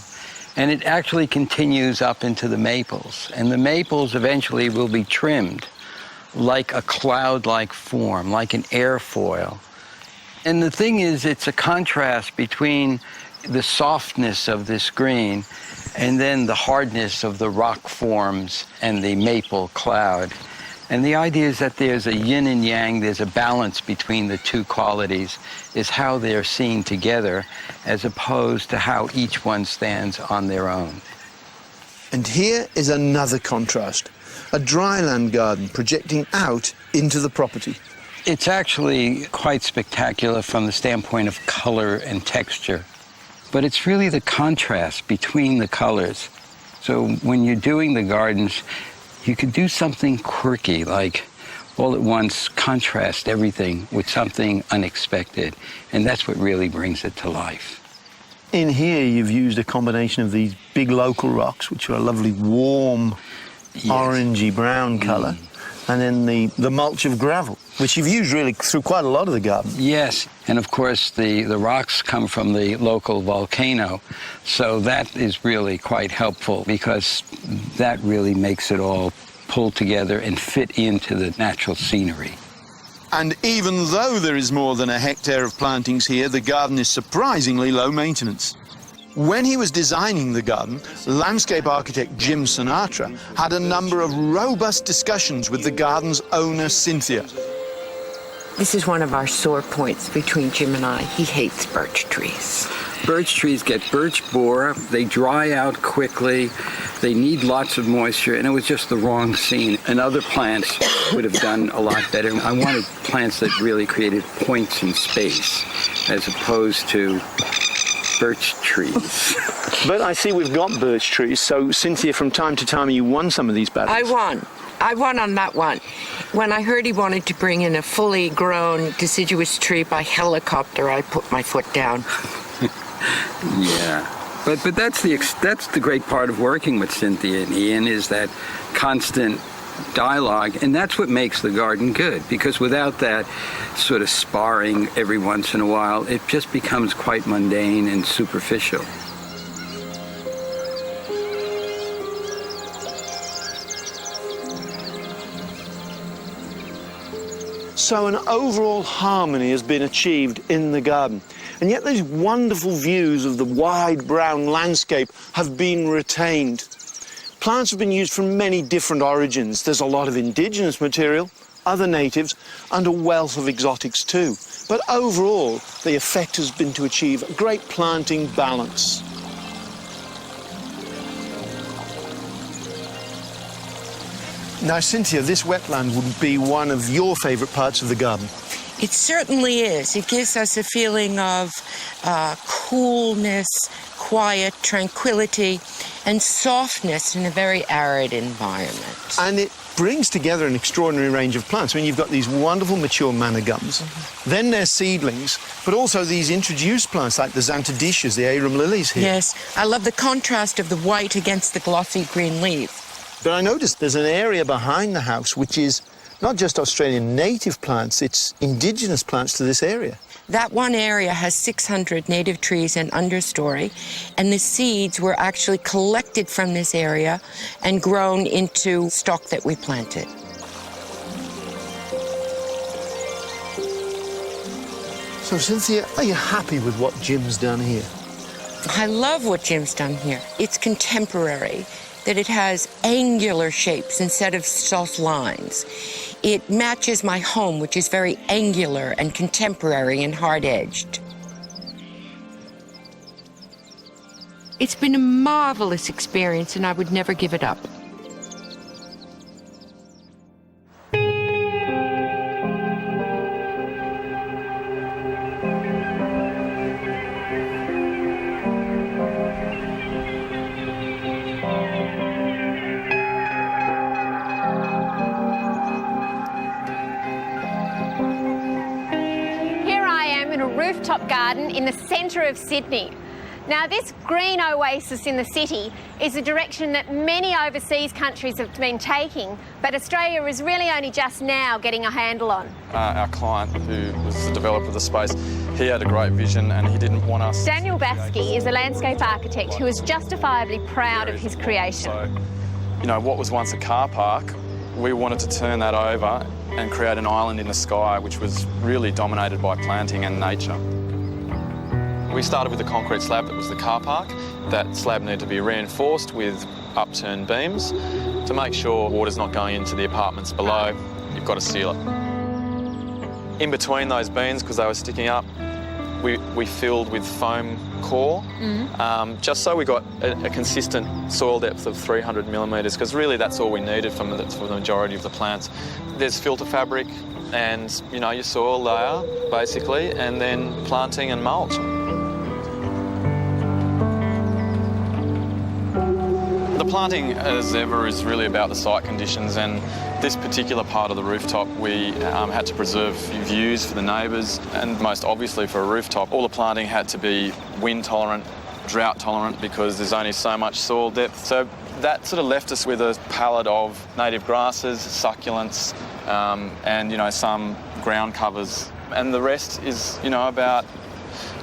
And it actually continues up into the maples. And the maples eventually will be trimmed like a cloud-like form, like an airfoil. And the thing is, it's a contrast between the softness of this green and then the hardness of the rock forms and the maple cloud. And the idea is that there's a yin and yang, there's a balance between the two qualities, is how they're seen together as opposed to how each one stands on their own. And here is another contrast, a dryland garden projecting out into the property. It's actually quite spectacular from the standpoint of color and texture, but it's really the contrast between the colors. So when you're doing the gardens, you could do something quirky, like all at once contrast everything with something unexpected, and that's what really brings it to life. In here, you've used a combination of these big local rocks, which are a lovely warm, orangey brown colour, and then the mulch of gravel, which you've used really through quite a lot of the garden. Yes, and of course the rocks come from the local volcano, so that is really quite helpful because that really makes it all pull together and fit into the natural scenery. And even though there is more than a hectare of plantings here, the garden is surprisingly low maintenance. When he was designing the garden, landscape architect Jim Sinatra had a number of robust discussions with the garden's owner, Cynthia. This is one of our sore points between Jim and I. He hates birch trees. Birch trees get birch borer, they dry out quickly, they need lots of moisture, and it was just the wrong scene. And other plants would have done a lot better. I wanted plants that really created points in space, as opposed to birch trees. But I see we've got birch trees, so Cynthia, from time to time you won some of these battles. I won on that one. When I heard he wanted to bring in a fully grown deciduous tree by helicopter, I put my foot down. Yeah, but that's the great part of working with Cynthia and Ian, is that constant dialogue, and that's what makes the garden good, because without that sort of sparring every once in a while, it just becomes quite mundane and superficial. So an overall harmony has been achieved in the garden. And yet these wonderful views of the wide brown landscape have been retained. Plants have been used from many different origins. There's a lot of indigenous material, other natives, and a wealth of exotics too. But overall, the effect has been to achieve a great planting balance. Now, Cynthia, this wetland would be one of your favourite parts of the garden. It certainly is. It gives us a feeling of coolness, quiet, tranquility, and softness in a very arid environment. And it brings together an extraordinary range of plants. I mean, you've got these wonderful mature manna gums, then their seedlings, but also these introduced plants like the xanthodischas, the arum lilies here. Yes, I love the contrast of the white against the glossy green leaf. But I noticed there's an area behind the house which is not just Australian native plants, it's indigenous plants to this area. That one area has 600 native trees and understory, and the seeds were actually collected from this area and grown into stock that we planted. So, Cynthia, are you happy with what Jim's done here? I love what Jim's done here. It's contemporary, that it has angular shapes instead of soft lines. It matches my home, which is very angular and contemporary and hard-edged. It's been a marvelous experience, and I would never give it up. Rooftop garden in the centre of Sydney. Now, this green oasis in the city is a direction that many overseas countries have been taking, but Australia is really only just now getting a handle on. Our client, who was the developer of the space, he had a great vision and he didn't want us... Daniel Baskey is a landscape architect who is justifiably proud of his creation. So, you know, what was once a car park, we wanted to turn that over and create an island in the sky which was really dominated by planting and nature. We started with a concrete slab that was the car park. That slab needed to be reinforced with upturned beams to make sure water's not going into the apartments below. You've got to seal it. In between those beams, because they were sticking up, we filled with foam core, just so we got a consistent soil depth of 300 millimetres, because really that's all we needed for the majority of the plants. There's filter fabric and, you know, your soil layer, basically, and then planting and mulch. The planting, as ever, is really about the site conditions, and this particular part of the rooftop, we had to preserve views for the neighbours, and most obviously for a rooftop, all the planting had to be wind tolerant, drought tolerant, because there's only so much soil depth. So that sort of left us with a palette of native grasses, succulents, and, you know, some ground covers. And the rest is, you know, about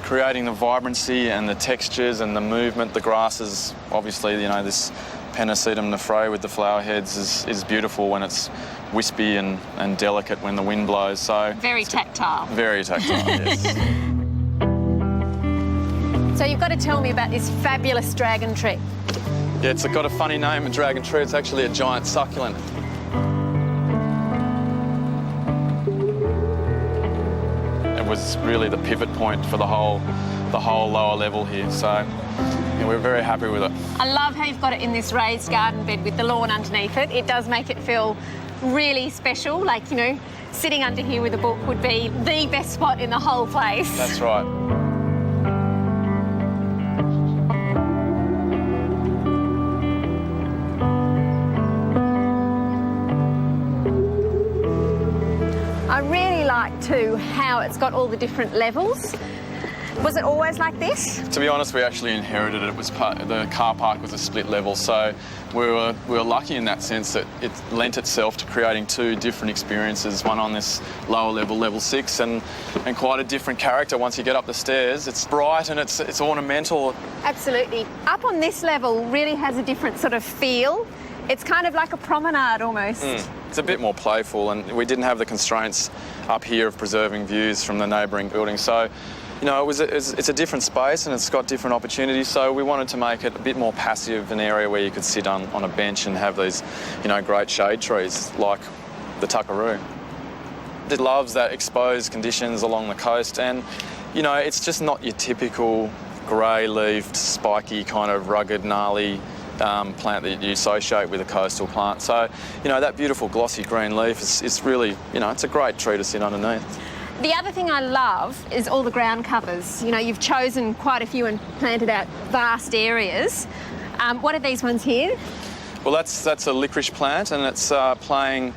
creating the vibrancy and the textures and the movement. The grasses, obviously, you know, this Pennisetum nephrae with the flower heads is beautiful when it's wispy and delicate when the wind blows. So Very tactile. Very tactile, yes. So you've got to tell me about this fabulous dragon tree. Yeah, it's got a funny name, a dragon tree. It's actually a giant succulent. It was really the pivot point for the whole lower level here. So yeah, we're very happy with it. I love how you've got it in this raised garden bed with the lawn underneath it. It does make it feel really special, like, you know, sitting under here with a book would be the best spot in the whole place. That's right. I really like too how it's got all the different levels. Was it always like this? To be honest, we actually inherited it. It was the car park was a split level, so we were lucky in that sense that it lent itself to creating two different experiences. One on this lower level, level 6, and quite a different character once you get up the stairs. It's bright and it's ornamental. Absolutely. Up on this level really has a different sort of feel. It's kind of like a promenade almost. It's a bit more playful, and we didn't have the constraints up here of preserving views from the neighbouring buildings. So, you know, it's a different space and it's got different opportunities, so we wanted to make it a bit more passive, an area where you could sit on a bench and have these, you know, great shade trees like the tuckaroo. It loves that exposed conditions along the coast, and, you know, it's just not your typical grey-leaved, spiky, kind of rugged, gnarly plant that you associate with a coastal plant. So, you know, that beautiful glossy green leaf is really, you know, it's a great tree to sit underneath. The other thing I love is all the ground covers. You know, you've chosen quite a few and planted out vast areas. What are these ones here? Well, that's a licorice plant, and it's playing,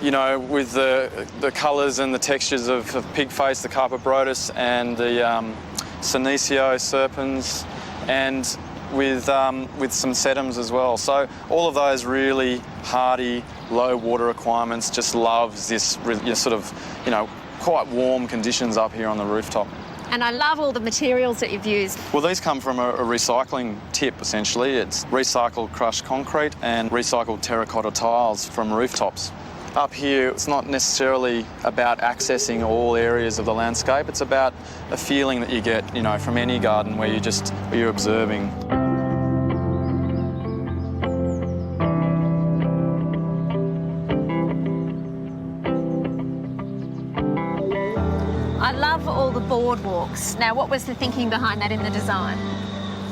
you know, with the colours and the textures of pigface, the Carpobrotus, and the Senecio serpens, and with some sedums as well. So all of those really hardy, low water requirements, just loves this sort of, you know, quite warm conditions up here on the rooftop. And I love all the materials that you've used. Well, these come from a recycling tip, essentially. It's recycled crushed concrete and recycled terracotta tiles from rooftops. Up here, it's not necessarily about accessing all areas of the landscape. It's about a feeling that you get, you know, from any garden where you're observing. I love all the boardwalks. Now, what was the thinking behind that in the design?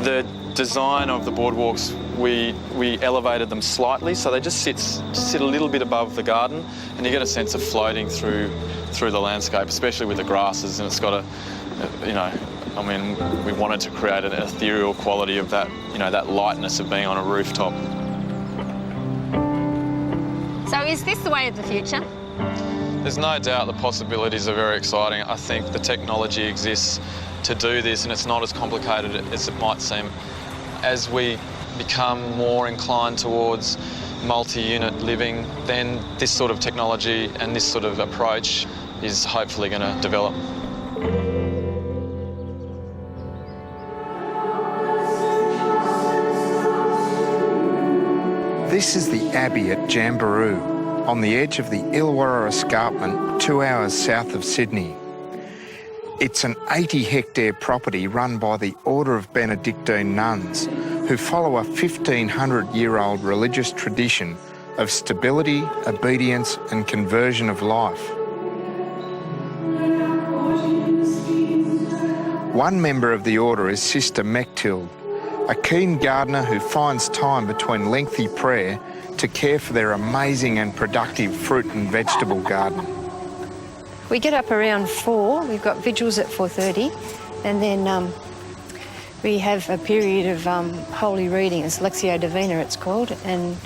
The design of the boardwalks, we elevated them slightly, so they just sit a little bit above the garden, and you get a sense of floating through the landscape, especially with the grasses. And it's got you know, I mean, we wanted to create an ethereal quality of that, you know, that lightness of being on a rooftop. So is this the way of the future? There's no doubt the possibilities are very exciting. I think the technology exists to do this, and it's not as complicated as it might seem. As we become more inclined towards multi-unit living, then this sort of technology and this sort of approach is hopefully going to develop. This is the Abbey at Jamberoo, on the edge of the Illawarra Escarpment, 2 hours south of Sydney. It's an 80-hectare property run by the Order of Benedictine Nuns, who follow a 1,500-year-old religious tradition of stability, obedience and conversion of life. One member of the order is Sister Mechtild, a keen gardener who finds time between lengthy prayer to care for their amazing and productive fruit and vegetable garden. We get up around 4. We've got vigils at 4:30, and then we have a period of holy reading. It's Lectio Divina, it's called, and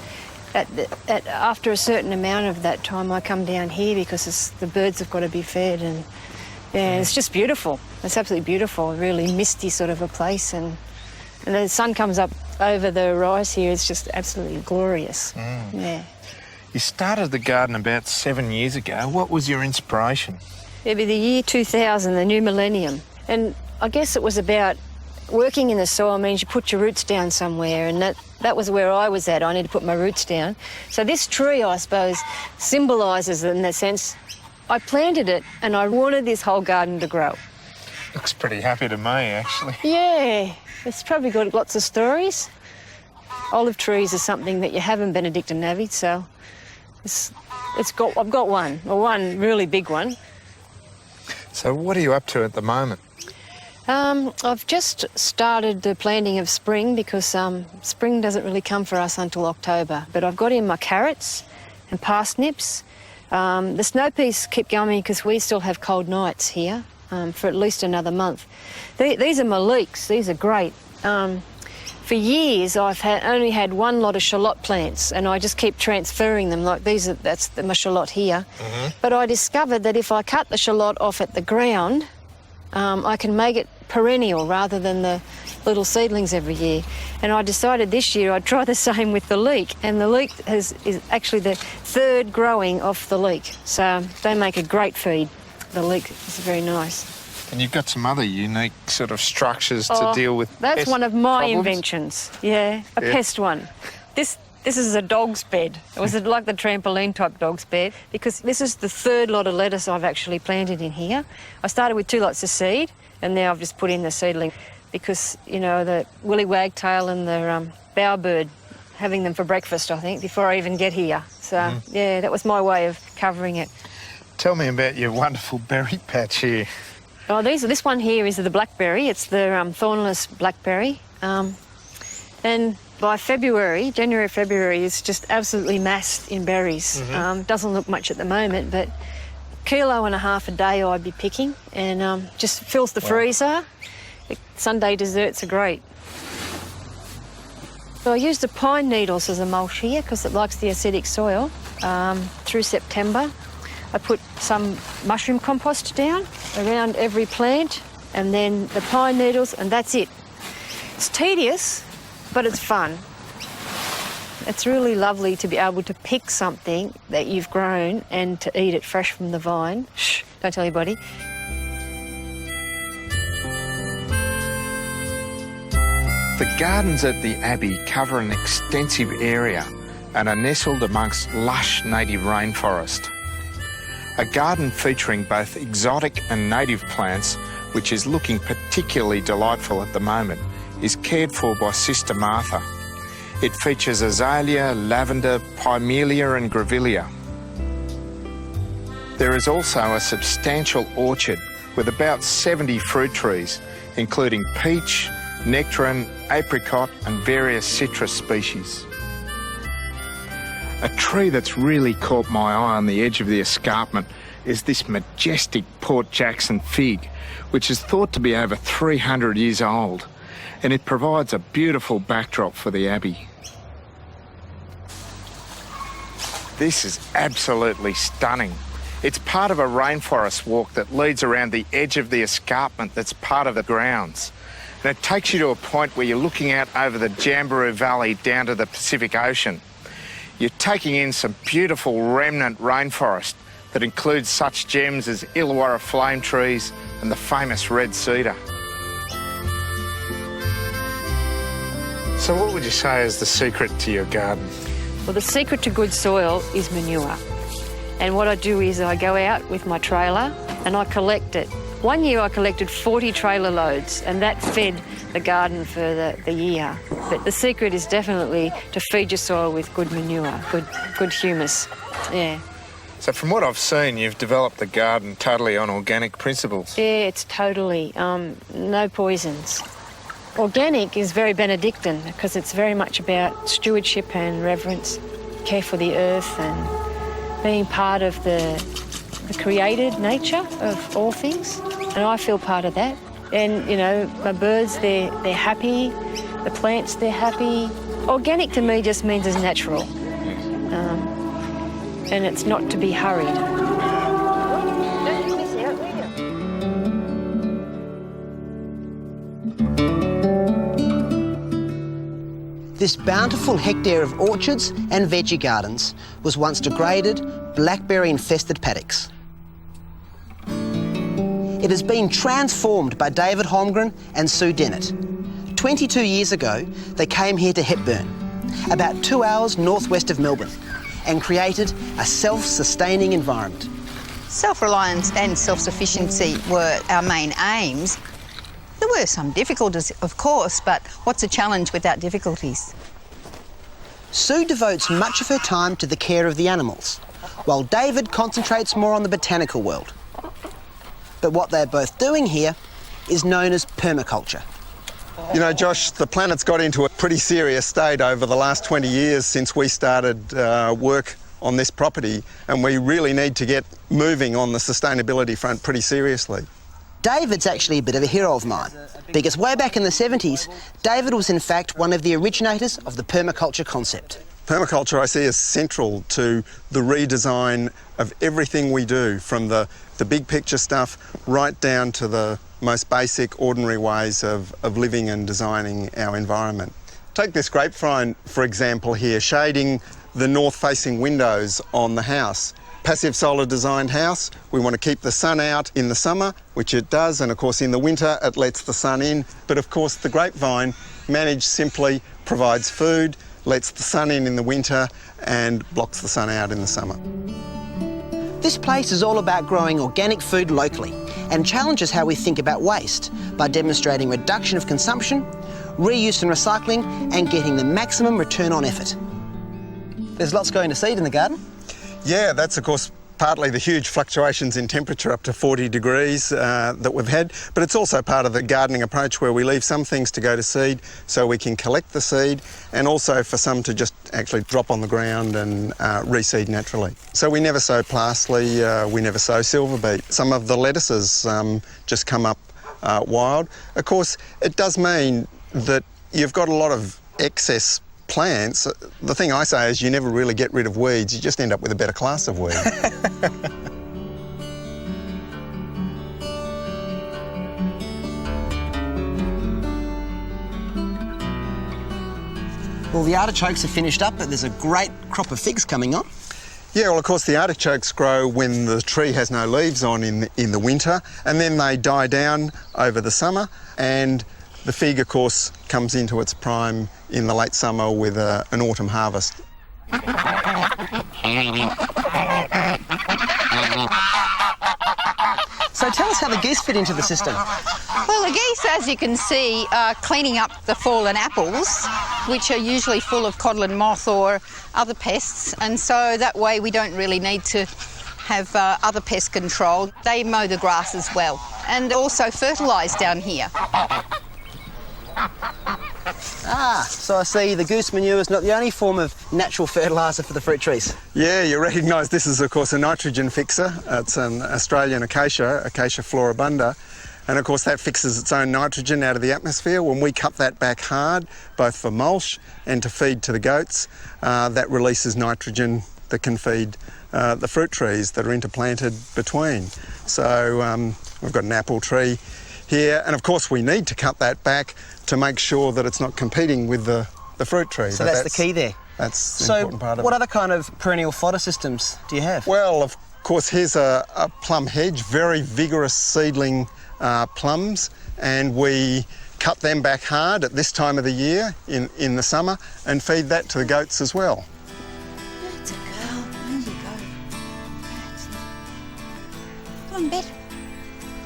after a certain amount of that time, I come down here because the birds have got to be fed, and yeah, it's just beautiful. It's absolutely beautiful. A really misty sort of a place, and And the sun comes up over the rise here. It's just absolutely glorious. Yeah. You started the garden about 7 years ago. What was your inspiration? It'd be the year 2000, the new millennium. And I guess it was about working in the soil means you put your roots down somewhere, and that was where I was at. I need to put my roots down. So this tree, I suppose, symbolises it in that sense. I planted it and I wanted this whole garden to grow. Looks pretty happy to me, actually. Yeah, it's probably got lots of stories. Olive trees are something that you have in Benedictine Abbey, so I've got one really big one. So what are you up to at the moment? I've just started the planting of spring because spring doesn't really come for us until October. But I've got in my carrots and parsnips. The snow peas keep going because we still have cold nights here for at least another month. These are my leeks. These are great. For years, I've only had one lot of shallot plants, and I just keep transferring them. Like that's my shallot here. But I discovered that if I cut the shallot off at the ground, I can make it perennial rather than the little seedlings every year. And I decided this year I'd try the same with the leek, and the leek is actually the third growing off the leek. So they make a great feed. The leek is very nice. And you've got some other unique sort of structures to deal with That's pest one of my problems. inventions. Yeah, a pest one. This is a dog's bed. It was like the trampoline type dog's bed, because this is the third lot of lettuce I've actually planted in here. I started with 2 lots of seed, and now I've just put in the seedling because, you know, the willy wagtail and the bowerbird, having them for breakfast, I think, before I even get here. So, yeah, that was my way of covering it. Tell me about your wonderful berry patch here. Oh, this one here is the blackberry. It's the thornless blackberry. And by January, February, it's just absolutely massed in berries. Doesn't look much at the moment, but 1.5 kilos a day I'd be picking, and just fills the freezer. Sunday desserts are great. So I use the pine needles as a mulch here because it likes the acidic soil. Through September, I put some mushroom compost down around every plant, and then the pine needles, and that's it. It's tedious, but it's fun. It's really lovely to be able to pick something that you've grown and to eat it fresh from the vine. Shh, don't tell anybody. The gardens at the Abbey cover an extensive area and are nestled amongst lush native rainforest. A garden featuring both exotic and native plants, which is looking particularly delightful at the moment, is cared for by Sister Martha. It features azalea, lavender, pimelia and grevillea. There is also a substantial orchard with about 70 fruit trees, including peach, nectarine, apricot and various citrus species. A tree that's really caught my eye on the edge of the escarpment is this majestic Port Jackson fig, which is thought to be over 300 years old, and it provides a beautiful backdrop for the Abbey. This is absolutely stunning. It's part of a rainforest walk that leads around the edge of the escarpment that's part of the grounds. And it takes you to a point where you're looking out over the Jamberoo Valley down to the Pacific Ocean. You're taking in some beautiful remnant rainforest that includes such gems as Illawarra flame trees and the famous red cedar. So what would you say is the secret to your garden? Well, the secret to good soil is manure. And what I do is I go out with my trailer and I collect it. One year I collected 40 trailer loads, and that fed the garden for the year. But the secret is definitely to feed your soil with good manure, good humus. Yeah. So from what I've seen, you've developed the garden totally on organic principles. Yeah, it's totally no poisons. Organic is very Benedictine because it's very much about stewardship and reverence, care for the earth and being part of the created nature of all things. And I feel part of that. And, you know, my birds, they're happy. The plants, they're happy. Organic to me just means it's natural. And it's not to be hurried. This bountiful hectare of orchards and veggie gardens was once degraded, blackberry-infested paddocks. It has been transformed by David Holmgren and Sue Dennett. 22 years ago, they came here to Hepburn, about 2 hours northwest of Melbourne, and created a self-sustaining environment. Self-reliance and self-sufficiency were our main aims. There were some difficulties, of course, but what's a challenge without difficulties? Sue devotes much of her time to the care of the animals, while David concentrates more on the botanical world. But what they're both doing here is known as permaculture. You know, Josh, the planet's got into a pretty serious state over the last 20 years since we started work on this property, and we really need to get moving on the sustainability front pretty seriously. David's actually a bit of a hero of mine, because way back in the 70s, David was in fact one of the originators of the permaculture concept. Permaculture I see as central to the redesign of everything we do, from the big picture stuff right down to the most basic, ordinary ways of living and designing our environment. Take this grapevine, for example, here, shading the north-facing windows on the house. Passive solar designed house, we want to keep the sun out in the summer, which it does, and of course in the winter it lets the sun in. But of course the grapevine, managed simply, provides food, lets the sun in the winter and blocks the sun out in the summer. This place is all about growing organic food locally and challenges how we think about waste by demonstrating reduction of consumption, reuse and recycling, and getting the maximum return on effort. There's lots going to seed in the garden. Yeah, that's of course partly the huge fluctuations in temperature up to 40 degrees that we've had, but it's also part of the gardening approach where we leave some things to go to seed so we can collect the seed, and also for some to just actually drop on the ground and reseed naturally. So we never sow parsley, we never sow silver beet. Some of the lettuces just come up wild. Of course, it does mean that you've got a lot of excess plants. The thing I say is you never really get rid of weeds, you just end up with a better class of weed. Well, the artichokes are finished up, but there's a great crop of figs coming on. Yeah, well, of course, the artichokes grow when the tree has no leaves on in the winter, and then they die down over the summer, and the fig, of course, comes into its prime in the late summer with an autumn harvest. So tell us how the geese fit into the system. Well, the geese, as you can see, are cleaning up the fallen apples, which are usually full of codlin moth or other pests, and so that way we don't really need to have other pest control. They mow the grass as well, and also fertilise down here. Ah, so I see the goose manure is not the only form of natural fertiliser for the fruit trees. Yeah, you recognise this is, of course, a nitrogen fixer. It's an Australian acacia, Acacia floribunda, and of course that fixes its own nitrogen out of the atmosphere. When we cut that back hard, both for mulch and to feed to the goats, that releases nitrogen that can feed the fruit trees that are interplanted between. So we've got an apple tree here, and of course we need to cut that back to make sure that it's not competing with the fruit tree. So that's the key there. That's the important part of it. So what other kind of perennial fodder systems do you have? Well, of course, here's a plum hedge, very vigorous seedling plums, and we cut them back hard at this time of the year in the summer and feed that to the goats as well. That's a girl. There you go. Come on, Bet.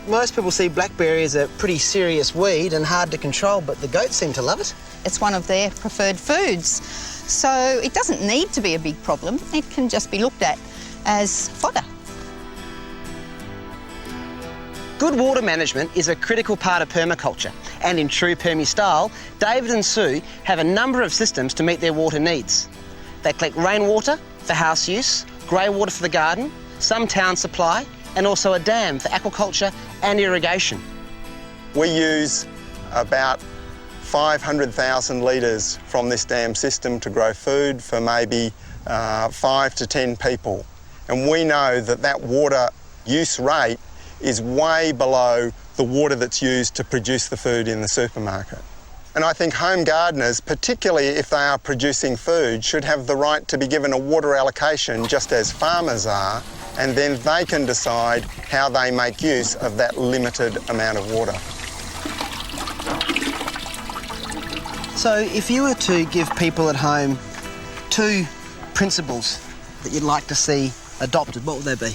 Most people see blackberry as a pretty serious weed and hard to control, but the goats seem to love it. It's one of their preferred foods, so it doesn't need to be a big problem. It can just be looked at as fodder. Good water management is a critical part of permaculture, and in true Permy style, David and Sue have a number of systems to meet their water needs. They collect rainwater for house use, grey water for the garden, some town supply, and also a dam for aquaculture and irrigation. We use about 500,000 litres from this dam system to grow food for maybe 5 to 10 people. And we know that that water use rate is way below the water that's used to produce the food in the supermarket. And I think home gardeners, particularly if they are producing food, should have the right to be given a water allocation just as farmers are, and then they can decide how they make use of that limited amount of water. So if you were to give people at home 2 principles that you'd like to see adopted, what would they be?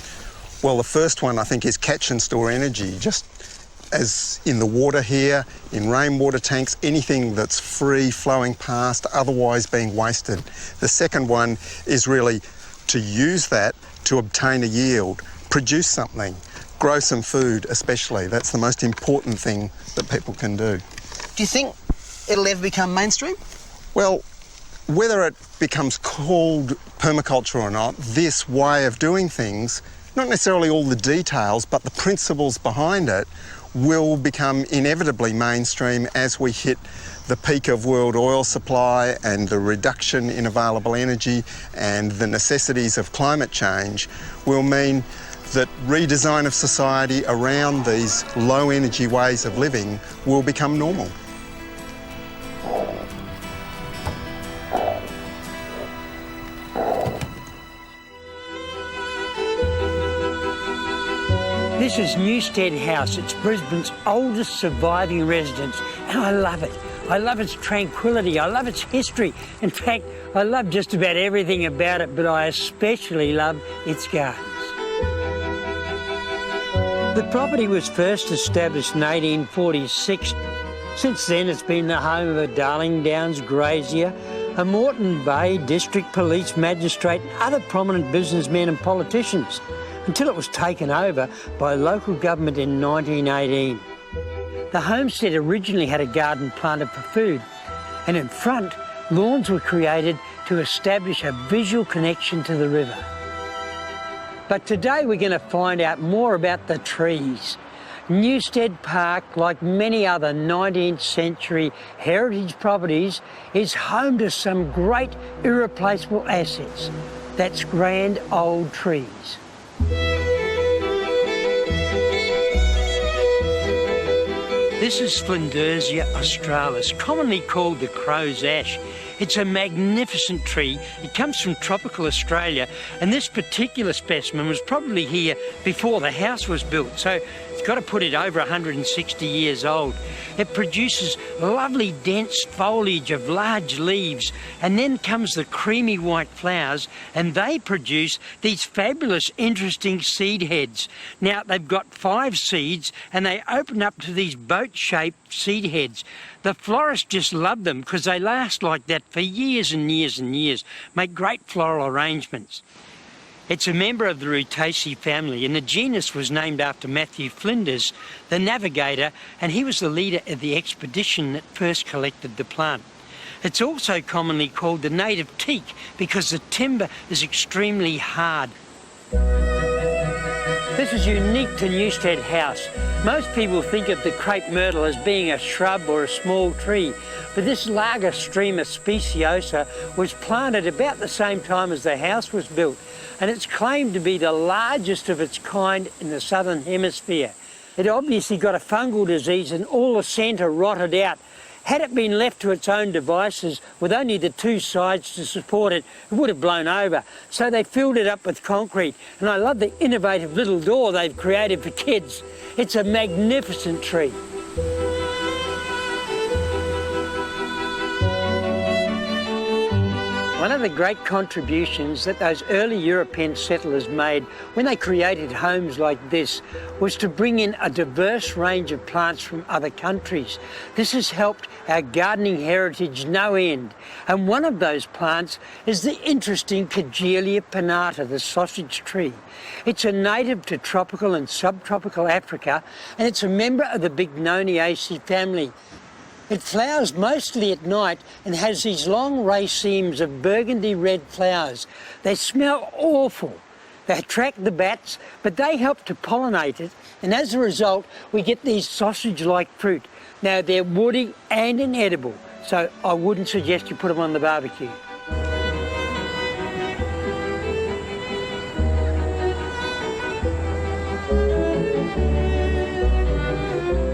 Well, the first one I think is catch and store energy, just as in the water here, in rainwater tanks, anything that's free flowing past, otherwise being wasted. The second one is really to use that to obtain a yield, produce something, grow some food especially. That's the most important thing that people can do. Do you think it'll ever become mainstream? Well, whether it becomes called permaculture or not, this way of doing things, not necessarily all the details, but the principles behind it, will become inevitably mainstream as we hit the peak of world oil supply and the reduction in available energy, and the necessities of climate change will mean that redesign of society around these low energy ways of living will become normal. This is Newstead House. It's Brisbane's oldest surviving residence, and I love it. I love its tranquility. I love its history. In fact, I love just about everything about it, but I especially love its gardens. The property was first established in 1846. Since then, it's been the home of a Darling Downs grazier, a Moreton Bay District Police Magistrate, and other prominent businessmen and politicians, until it was taken over by local government in 1918. The homestead originally had a garden planted for food, and in front, lawns were created to establish a visual connection to the river. But today we're going to find out more about the trees. Newstead Park, like many other 19th century heritage properties, is home to some great irreplaceable assets. That's grand old trees. This is Flinders australis, commonly called the crow's ash. It's a magnificent tree. It comes from tropical Australia, and this particular specimen was probably here before the house was built, so it's got to put it over 160 years old. It produces lovely dense foliage of large leaves, and then comes the creamy white flowers, and they produce these fabulous, interesting seed heads. Now, they've got 5 seeds, and they open up to these boat-shaped seed heads. The florists just love them because they last like that for years and years and years, make great floral arrangements. It's a member of the Rutaceae family, and the genus was named after Matthew Flinders, the navigator, and he was the leader of the expedition that first collected the plant. It's also commonly called the native teak because the timber is extremely hard. This is unique to Newstead House. Most people think of the crepe myrtle as being a shrub or a small tree, but this Lagerstrema speciosa was planted about the same time as the house was built, and it's claimed to be the largest of its kind in the southern hemisphere. It obviously got a fungal disease and all the centre rotted out. Had it been left to its own devices with only the 2 sides to support it, it would have blown over. So they filled it up with concrete, and I love the innovative little door they've created for kids. It's a magnificent tree. One of the great contributions that those early European settlers made when they created homes like this was to bring in a diverse range of plants from other countries. This has helped our gardening heritage no end. And one of those plants is the interesting Cagelia pinnata, the sausage tree. It's a native to tropical and subtropical Africa, and it's a member of the Bignoniaceae family. It flowers mostly at night and has these long racemes of burgundy red flowers. They smell awful. They attract the bats, but they help to pollinate it, and as a result, we get these sausage-like fruit. Now, they're woody and inedible, so I wouldn't suggest you put them on the barbecue.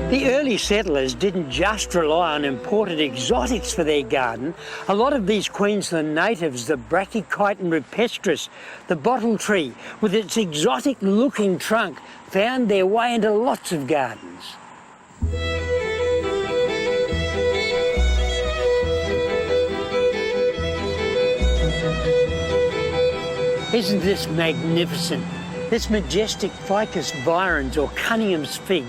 The early settlers didn't just rely on imported exotics for their garden. A lot of these Queensland natives, the Brachychiton rupestris, the bottle tree, with its exotic-looking trunk, found their way into lots of gardens. Isn't this magnificent? This majestic Ficus virens, or Cunningham's fig,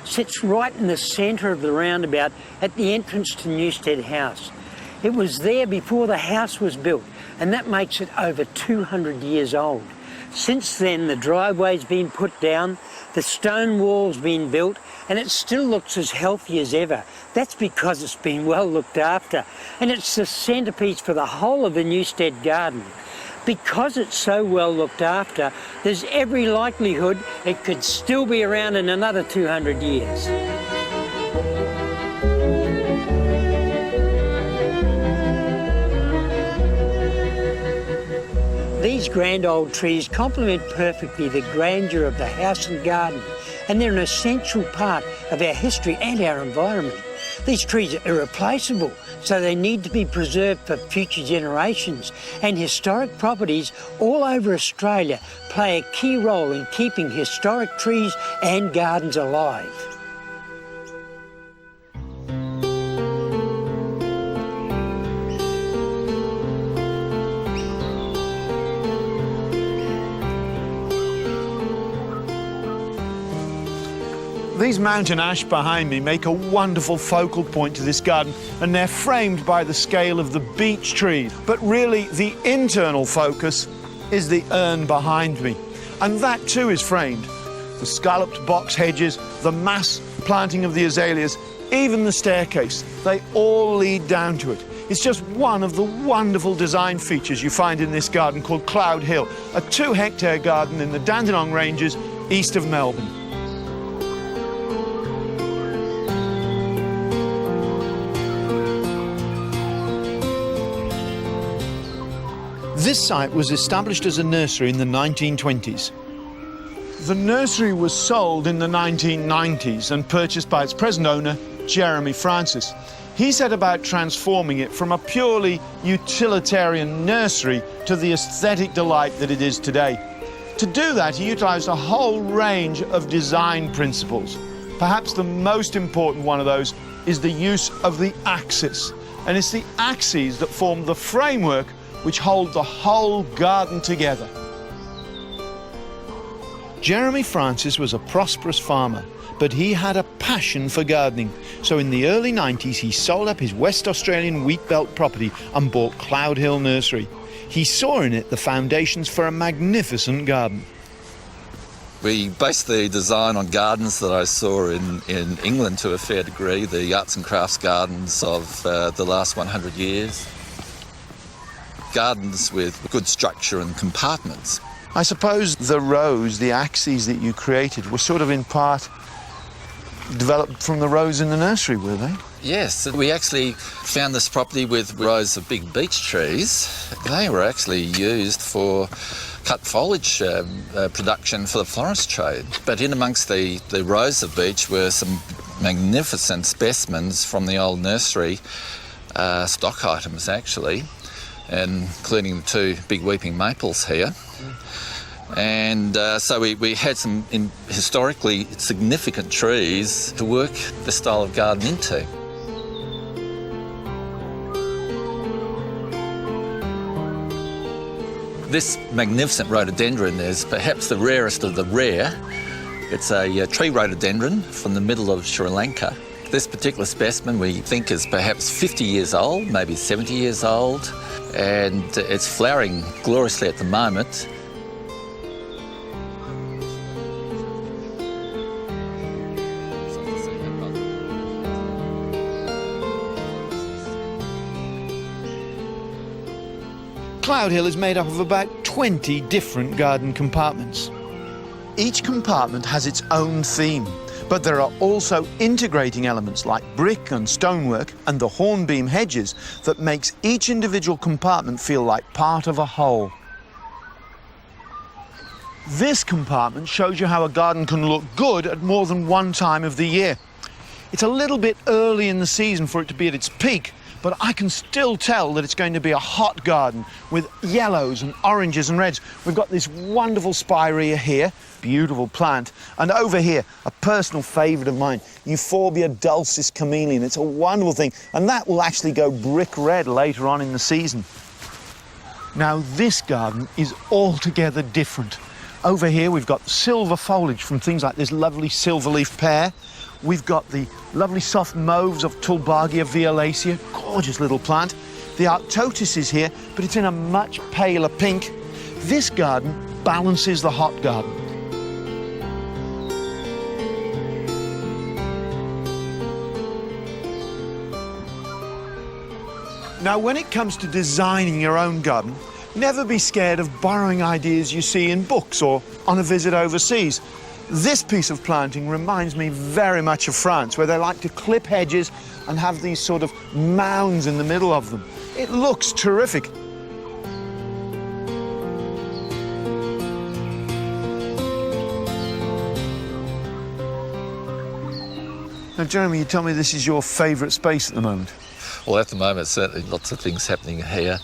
sits right in the centre of the roundabout at the entrance to Newstead House. It was there before the house was built, and that makes it over 200 years old. Since then, the driveway's been put down, the stone wall's been built, and it still looks as healthy as ever. That's because it's been well looked after, and it's the centrepiece for the whole of the Newstead garden. Because it's so well looked after, there's every likelihood it could still be around in another 200 years. These grand old trees complement perfectly the grandeur of the house and garden, and they're an essential part of our history and our environment. These trees are irreplaceable, so they need to be preserved for future generations, and historic properties all over Australia play a key role in keeping historic trees and gardens alive. These mountain ash behind me make a wonderful focal point to this garden, and they're framed by the scale of the beech trees. But really, the internal focus is the urn behind me, and that too is framed. The scalloped box hedges, the mass planting of the azaleas, even the staircase, they all lead down to it. It's just one of the wonderful design features you find in this garden called Cloud Hill, a 2-hectare garden in the Dandenong Ranges east of Melbourne. This site was established as a nursery in the 1920s. The nursery was sold in the 1990s and purchased by its present owner, Jeremy Francis. He set about transforming it from a purely utilitarian nursery to the aesthetic delight that it is today. To do that, he utilised a whole range of design principles. Perhaps the most important one of those is the use of the axis. And it's the axes that form the framework which hold the whole garden together. Jeremy Francis was a prosperous farmer, but he had a passion for gardening. So in the early 90s, he sold up his West Australian wheat belt property and bought Cloud Hill Nursery. He saw in it the foundations for a magnificent garden. We based the design on gardens that I saw in England to a fair degree, the arts and crafts gardens of the last 100 years. Gardens with good structure and compartments. I suppose the rows, the axes that you created, were sort of in part developed from the rows in the nursery, were they? Yes, we actually found this property with rows of big beech trees. They were actually used for cut foliage production for the florist trade. But in amongst the rows of beech were some magnificent specimens from the old nursery, stock items actually, including the 2 big weeping maples here. And so we had some historically significant trees to work the style of garden into. This magnificent rhododendron is perhaps the rarest of the rare. It's a tree rhododendron from the middle of Sri Lanka. This particular specimen we think is perhaps 50 years old, maybe 70 years old, and it's flowering gloriously at the moment. Cloud Hill is made up of about 20 different garden compartments. Each compartment has its own theme, but there are also integrating elements like brick and stonework and the hornbeam hedges that makes each individual compartment feel like part of a whole. This compartment shows you how a garden can look good at more than one time of the year. It's a little bit early in the season for it to be at its peak, but I can still tell that it's going to be a hot garden with yellows and oranges and reds. We've got this wonderful spirea here, beautiful plant, and over here, a personal favourite of mine, Euphorbia dulcis chameleon. It's a wonderful thing, and that will actually go brick red later on in the season. Now, this garden is altogether different. Over here, we've got silver foliage from things like this lovely silverleaf pear. We've got the lovely soft mauves of Tulbagia violacea, gorgeous little plant. The Arctotis is here, but it's in a much paler pink. This garden balances the hot garden. Now, when it comes to designing your own garden, never be scared of borrowing ideas you see in books or on a visit overseas. This piece of planting reminds me very much of France, where they like to clip hedges and have these sort of mounds in the middle of them. It looks terrific. Now, Jeremy, you tell me this is your favourite space at the moment. Well, at the moment, certainly lots of things happening here.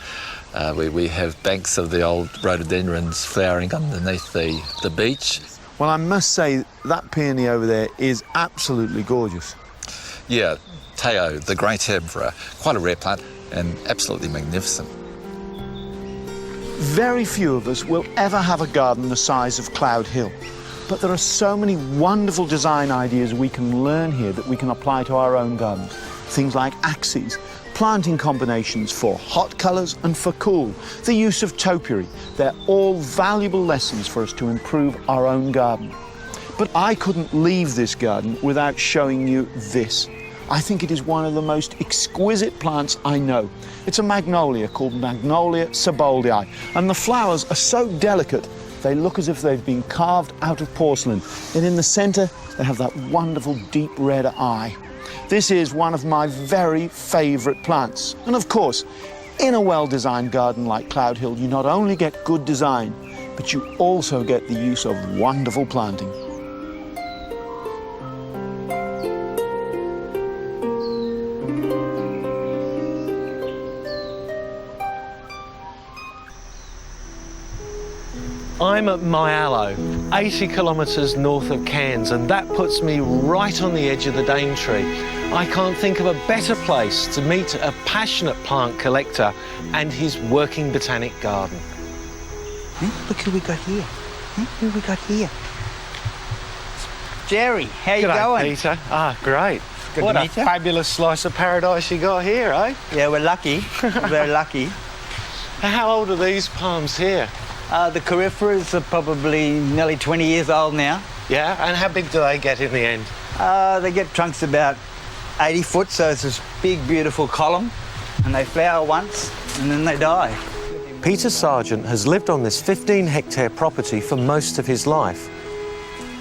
We have banks of the old rhododendrons flowering underneath the beach. Well, I must say that peony over there is absolutely gorgeous. Yeah, Teo, the great herbivore, quite a rare plant and absolutely magnificent. Very few of us will ever have a garden the size of Cloud Hill, but there are so many wonderful design ideas we can learn here that we can apply to our own gardens. Things like axes, planting combinations for hot colours and for cool, the use of topiary. They're all valuable lessons for us to improve our own garden. But I couldn't leave this garden without showing you this. I think it is one of the most exquisite plants I know. It's a magnolia called Magnolia Seboldii, and the flowers are so delicate they look as if they've been carved out of porcelain. And in the centre, they have that wonderful deep red eye. This is one of my very favourite plants. And of course, in a well-designed garden like Cloud Hill, you not only get good design, but you also get the use of wonderful planting. I'm at Myallow, 80 kilometres north of Cairns, and that puts me right on the edge of the Daintree. I can't think of a better place to meet a passionate plant collector and his working botanic garden. Look who we got here. Who we got here? Jerry, how you G'day, going? Peter. Ah, great. Good What to a meet you. fabulous slice of paradise you got here, eh? Yeah, we're lucky. We're very lucky. How old are these palms here? The corypheras are probably nearly 20 years old now. Yeah, and how big do they get in the end? They get trunks about 80 foot, so it's this big, beautiful column, and they flower once, and then they die. Peter Sargent has lived on this 15-hectare property for most of his life.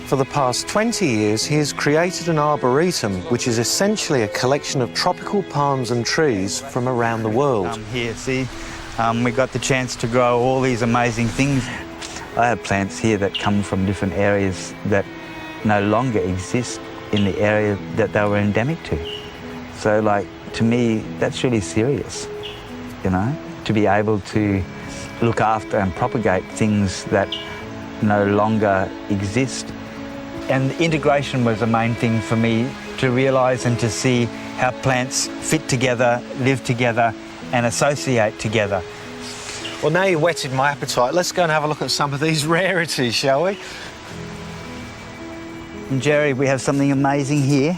For the past 20 years, he has created an arboretum, which is essentially a collection of tropical palms and trees from around the world. Here, see, we got the chance to grow all these amazing things. I have plants here that come from different areas that no longer exist in the area that they were endemic to. So, like, to me, that's really serious, you know, to be able to look after and propagate things that no longer exist. And integration was the main thing for me, to realise and to see how plants fit together, live together, and associate together. Well, now you whetted my appetite. Let's go and have a look at some of these rarities, shall we? And Jerry, we have something amazing here.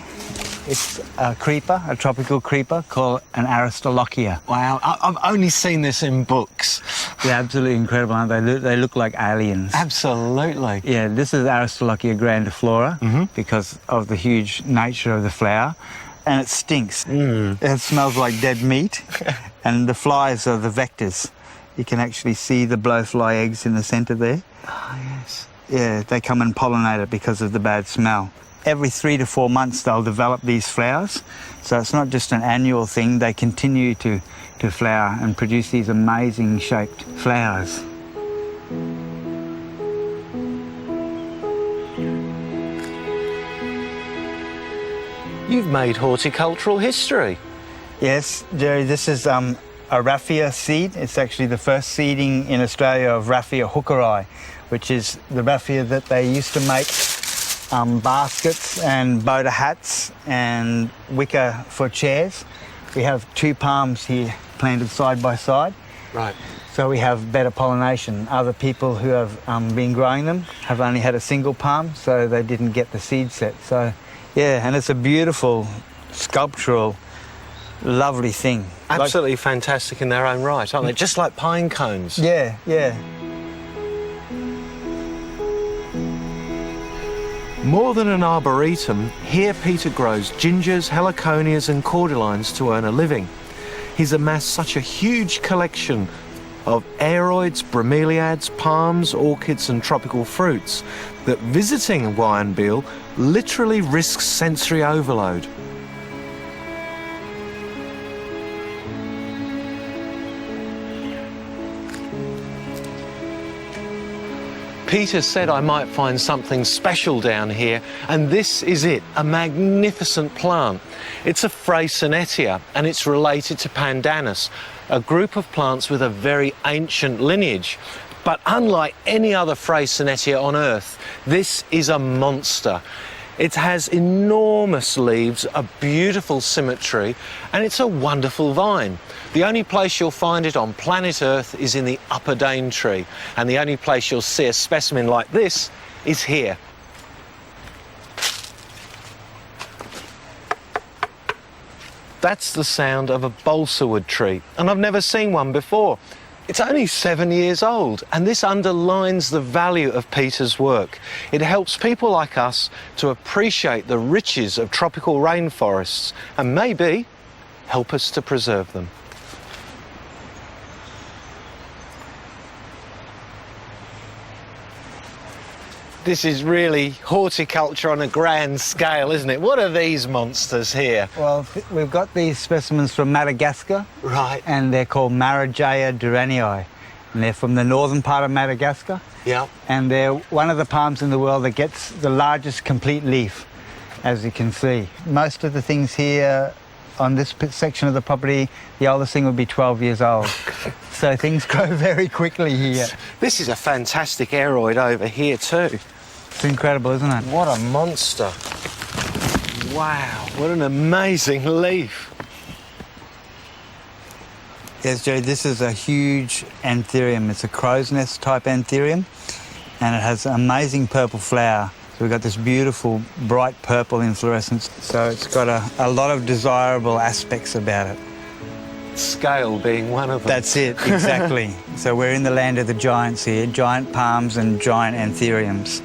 It's a creeper, a tropical creeper called an Aristolochia. Wow, I've only seen this in books. They're absolutely incredible, aren't they? They look like aliens. Absolutely. Yeah, this is Aristolochia grandiflora because of the huge nature of the flower. And it stinks. It smells like dead meat. And the flies are the vectors. You can actually see the blowfly eggs in the centre there. Oh, yes. Yeah, they come and pollinate it because of the bad smell. Every 3 to 4 months they'll develop these flowers. So it's not just an annual thing, they continue to flower and produce these amazing shaped flowers. You've made horticultural history. Yes, Jerry, this is a raffia seed. It's actually the first seeding in Australia of Raffia hookeri, which is the raffia that they used to make baskets and boater hats and wicker for chairs. We have 2 palms here planted side by side. Right. So we have better pollination. Other people who have been growing them have only had a single palm, so they didn't get the seed set. So, yeah, and it's a beautiful, sculptural, lovely thing. Absolutely fantastic in their own right, aren't they? Just like pine cones. Yeah, yeah. More than an arboretum, here Peter grows gingers, heliconias and cordylines to earn a living. He's amassed such a huge collection of aeroids, bromeliads, palms, orchids and tropical fruits that visiting Wyenbeale literally risks sensory overload. Peter said I might find something special down here, and this is it, a magnificent plant. It's a Freycinetia, and it's related to Pandanus, a group of plants with a very ancient lineage. But unlike any other Freycinetia on Earth, this is a monster. It has enormous leaves, a beautiful symmetry, and it's a wonderful vine. The only place you'll find it on planet Earth is in the Upper Daintree, and the only place you'll see a specimen like this is here. That's the sound of a balsa wood tree, and I've never seen one before. It's only 7 years old, and this underlines the value of Peter's work. It helps people like us to appreciate the riches of tropical rainforests and maybe help us to preserve them. This is really horticulture on a grand scale, isn't it? What are these monsters here? Well, we've got these specimens from Madagascar. Right. And they're called Maragea duranii. And they're from the northern part of Madagascar. Yeah. And they're one of the palms in the world that gets the largest complete leaf, as you can see. Most of the things here on this section of the property, the oldest thing would be 12 years old. So things grow very quickly here. This is a fantastic aeroid over here too. It's incredible, isn't it? What a monster. Wow, what an amazing leaf. Yes, Joe, this is a huge anthurium. It's a crow's nest type anthurium, and it has an amazing purple flower. So we've got this beautiful bright purple inflorescence. So it's got a lot of desirable aspects about it. Scale being one of them. That's it, exactly. So we're in the land of the giants here, giant palms and giant anthuriums.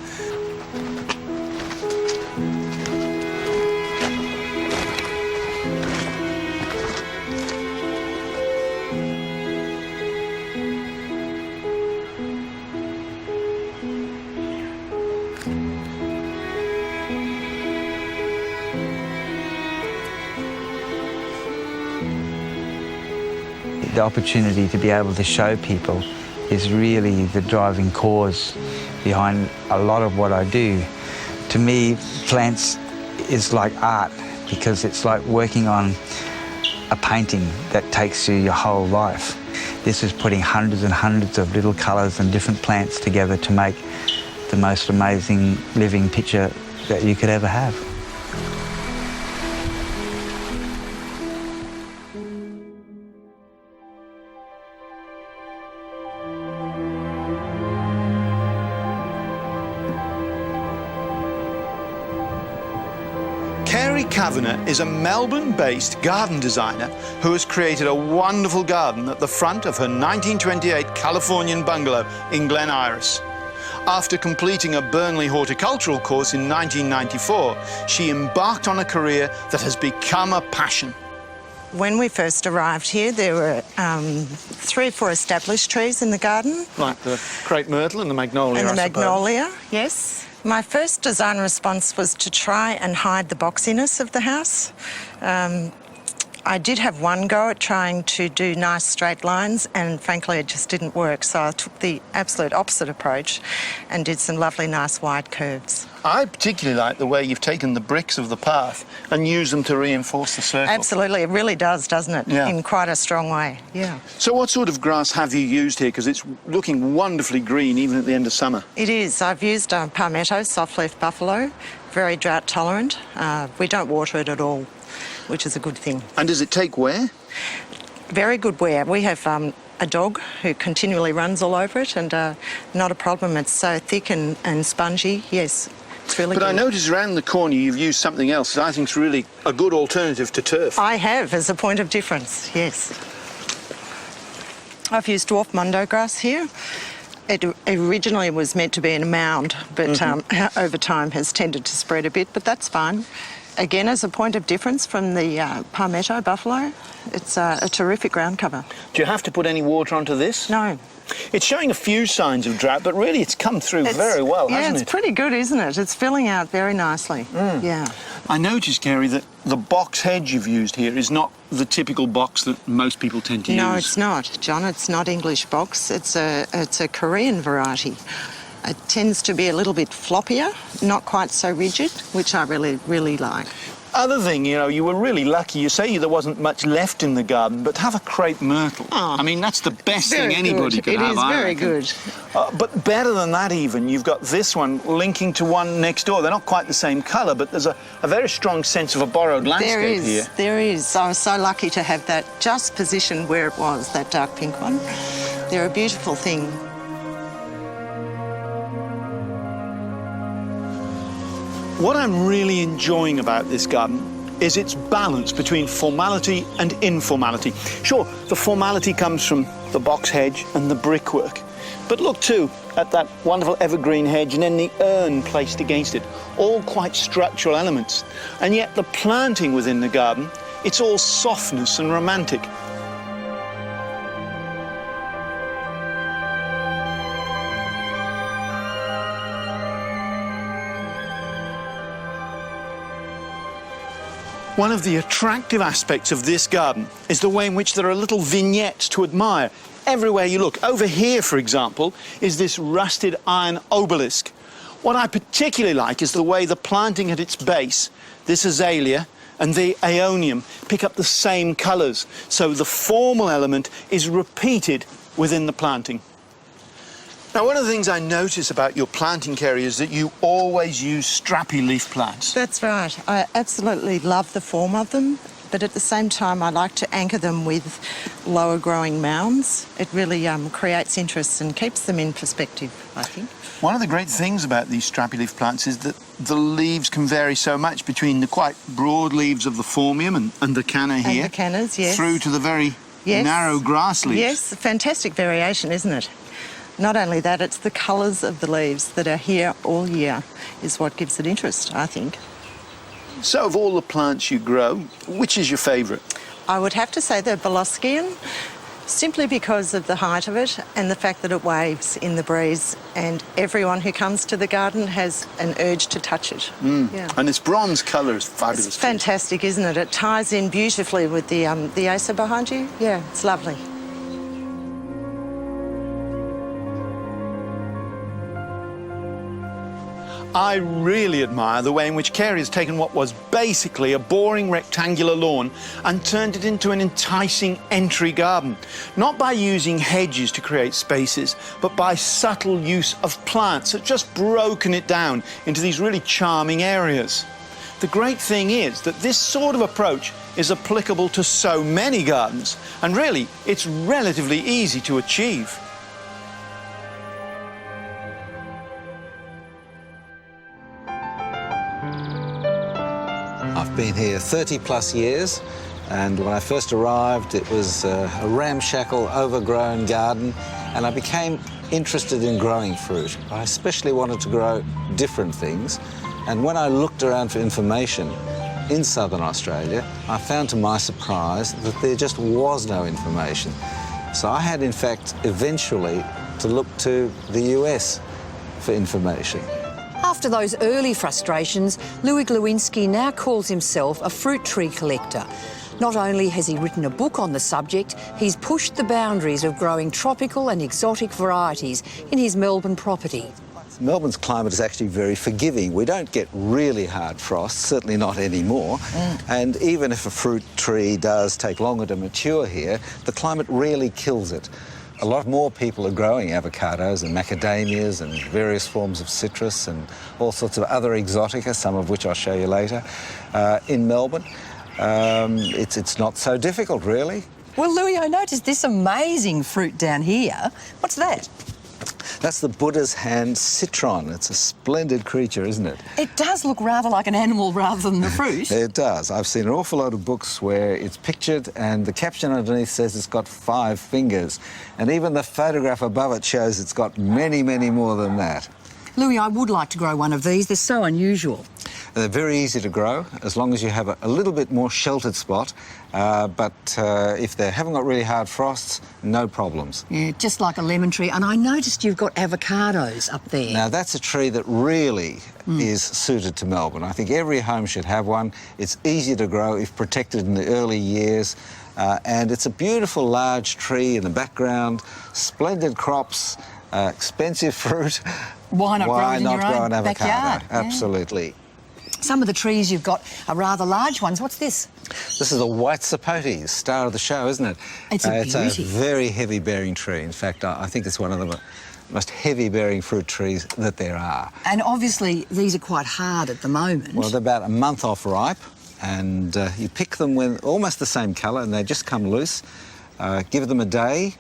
The opportunity to be able to show people is really the driving cause behind a lot of what I do. To me, plants is like art because it's like working on a painting that takes you your whole life. This is putting hundreds and hundreds of little colours and different plants together to make the most amazing living picture that you could ever have. Carrie Kavanagh is a Melbourne-based garden designer who has created a wonderful garden at the front of her 1928 Californian bungalow in Glen Iris. After completing a Burnley horticultural course in 1994, she embarked on a career that has become a passion. When we first arrived here, there were 3 or 4 established trees in the garden. Like the crepe myrtle and the magnolia, And the I suppose. magnolia, yes. My first design response was to try and hide the boxiness of the house. I did have one go at trying to do nice straight lines, and frankly it just didn't work, so I took the absolute opposite approach and did some lovely nice wide curves. I particularly like the way you've taken the bricks of the path and used them to reinforce the circle. Absolutely, it really does, doesn't it? Yeah. In quite a strong way, yeah. So what sort of grass have you used here? Because it's looking wonderfully green even at the end of summer. It is. I've used palmetto, soft-leaf buffalo, very drought tolerant. We don't water it at all, which is a good thing. And does it take wear? Very good wear. We have a dog who continually runs all over it, and not a problem. It's so thick and spongy, yes. It's really But good. I notice around the corner you've used something else that I think is really a good alternative to turf. I have, as a point of difference, yes. I've used dwarf mondo grass here. It originally was meant to be in a mound, but over time has tended to spread a bit, but that's fine. Again, as a point of difference from the palmetto buffalo, it's a terrific ground cover. Do you have to put any water onto this? No. It's showing a few signs of drought, but really it's come through very well, hasn't it? Yeah, it's pretty good, isn't it? It's filling out very nicely. Yeah. I noticed, Kerry, that the box hedge you've used here is not the typical box that most people tend to use. No, it's not, John. It's not English box. It's a Korean variety. It tends to be a little bit floppier, not quite so rigid, which I really, really like. Other thing, you know, you were really lucky. You say there wasn't much left in the garden, but have a crepe myrtle. Oh, I mean, that's the best thing very anybody good. could It have, is I very reckon. good. But better than that even, you've got this one linking to one next door. They're not quite the same colour, but there's a very strong sense of a borrowed landscape here. There is. I was so lucky to have that just positioned where it was, that dark pink one. They're a beautiful thing. What I'm really enjoying about this garden is its balance between formality and informality. Sure, the formality comes from the box hedge and the brickwork. But look too at that wonderful evergreen hedge and then the urn placed against it. All quite structural elements. And yet the planting within the garden, it's all softness and romantic. One of the attractive aspects of this garden is the way in which there are little vignettes to admire everywhere you look. Over here, for example, is this rusted iron obelisk. What I particularly like is the way the planting at its base, this azalea and the aeonium, pick up the same colours. So the formal element is repeated within the planting. Now, one of the things I notice about your planting, Kerry, is that you always use strappy leaf plants. That's right. I absolutely love the form of them, but at the same time I like to anchor them with lower growing mounds. It really creates interest and keeps them in perspective, I think. One of the great things about these strappy leaf plants is that the leaves can vary so much between the quite broad leaves of the phormium and the canna here. And the cannas, yes. Through to the very narrow grass leaves. Yes, fantastic variation, isn't it? Not only that, it's the colours of the leaves that are here all year is what gives it interest, I think. So of all the plants you grow, which is your favourite? I would have to say the Boloskian, simply because of the height of it and the fact that it waves in the breeze, and everyone who comes to the garden has an urge to touch it. Yeah. And its bronze colour is fabulous. It's fantastic, isn't it? It ties in beautifully with the Acer behind you. Yeah, it's lovely. I really admire the way in which Kerry has taken what was basically a boring rectangular lawn and turned it into an enticing entry garden. Not by using hedges to create spaces, but by subtle use of plants that just broken it down into these really charming areas. The great thing is that this sort of approach is applicable to so many gardens, and really, it's relatively easy to achieve. I've been here 30 plus years, and when I first arrived it was a ramshackle, overgrown garden, and I became interested in growing fruit. I especially wanted to grow different things, and when I looked around for information in southern Australia, I found to my surprise that there just was no information. So I had in fact eventually to look to the US for information. After those early frustrations, Louis Glowinski now calls himself a fruit tree collector. Not only has he written a book on the subject, he's pushed the boundaries of growing tropical and exotic varieties in his Melbourne property. Melbourne's climate is actually very forgiving. We don't get really hard frosts, certainly not anymore. And even if a fruit tree does take longer to mature here, the climate rarely kills it. A lot more people are growing avocados and macadamias and various forms of citrus and all sorts of other exotica, some of which I'll show you later, in Melbourne. It's not so difficult, really. Well, Louis, I noticed this amazing fruit down here. What's that? That's the Buddha's hand citron. It's a splendid creature, isn't it? It does look rather like an animal rather than the fruit. It does. I've seen an awful lot of books where it's pictured and the caption underneath says it's got 5 fingers. And even the photograph above it shows it's got many, many more than that. Louis, I would like to grow one of these. They're so unusual. They're very easy to grow as long as you have a little bit more sheltered spot. But if they haven't got really hard frosts, no problems. Yeah, just like a lemon tree. And I noticed you've got avocados up there. Now, that's a tree that really is suited to Melbourne. I think every home should have one. It's easy to grow if protected in the early years. And it's a beautiful large tree in the background, splendid crops, expensive fruit. Why not grow it in your grow own an avocado? backyard? Absolutely. Some of the trees you've got are rather large ones. What's this? This is a white sapote, star of the show, isn't it? It's a It's beauty. a very heavy-bearing tree. In fact, I think it's one of the most heavy-bearing fruit trees that there are. And obviously, these are quite hard at the moment. Well, they're about a month off ripe, and you pick them when almost the same colour, and they just come loose. Give them a day.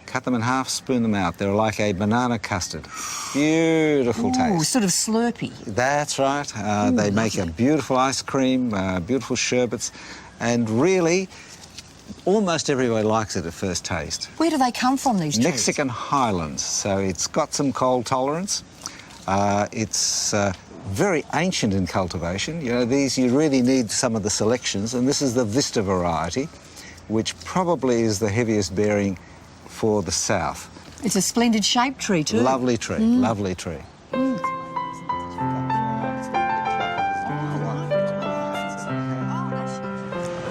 Cut them in half, spoon them out. They're like a banana custard. Beautiful taste. Sort of slurpy. That's right. They make a beautiful ice cream, beautiful sherbets, and really, almost everybody likes it at first taste. Where do they come from, these trees? Mexican highlands, so it's got some cold tolerance. It's very ancient in cultivation. You know, these, you really need some of the selections, and this is the Vista variety, which probably is the heaviest bearing for the south. It's a splendid shaped tree too. Lovely tree, lovely tree.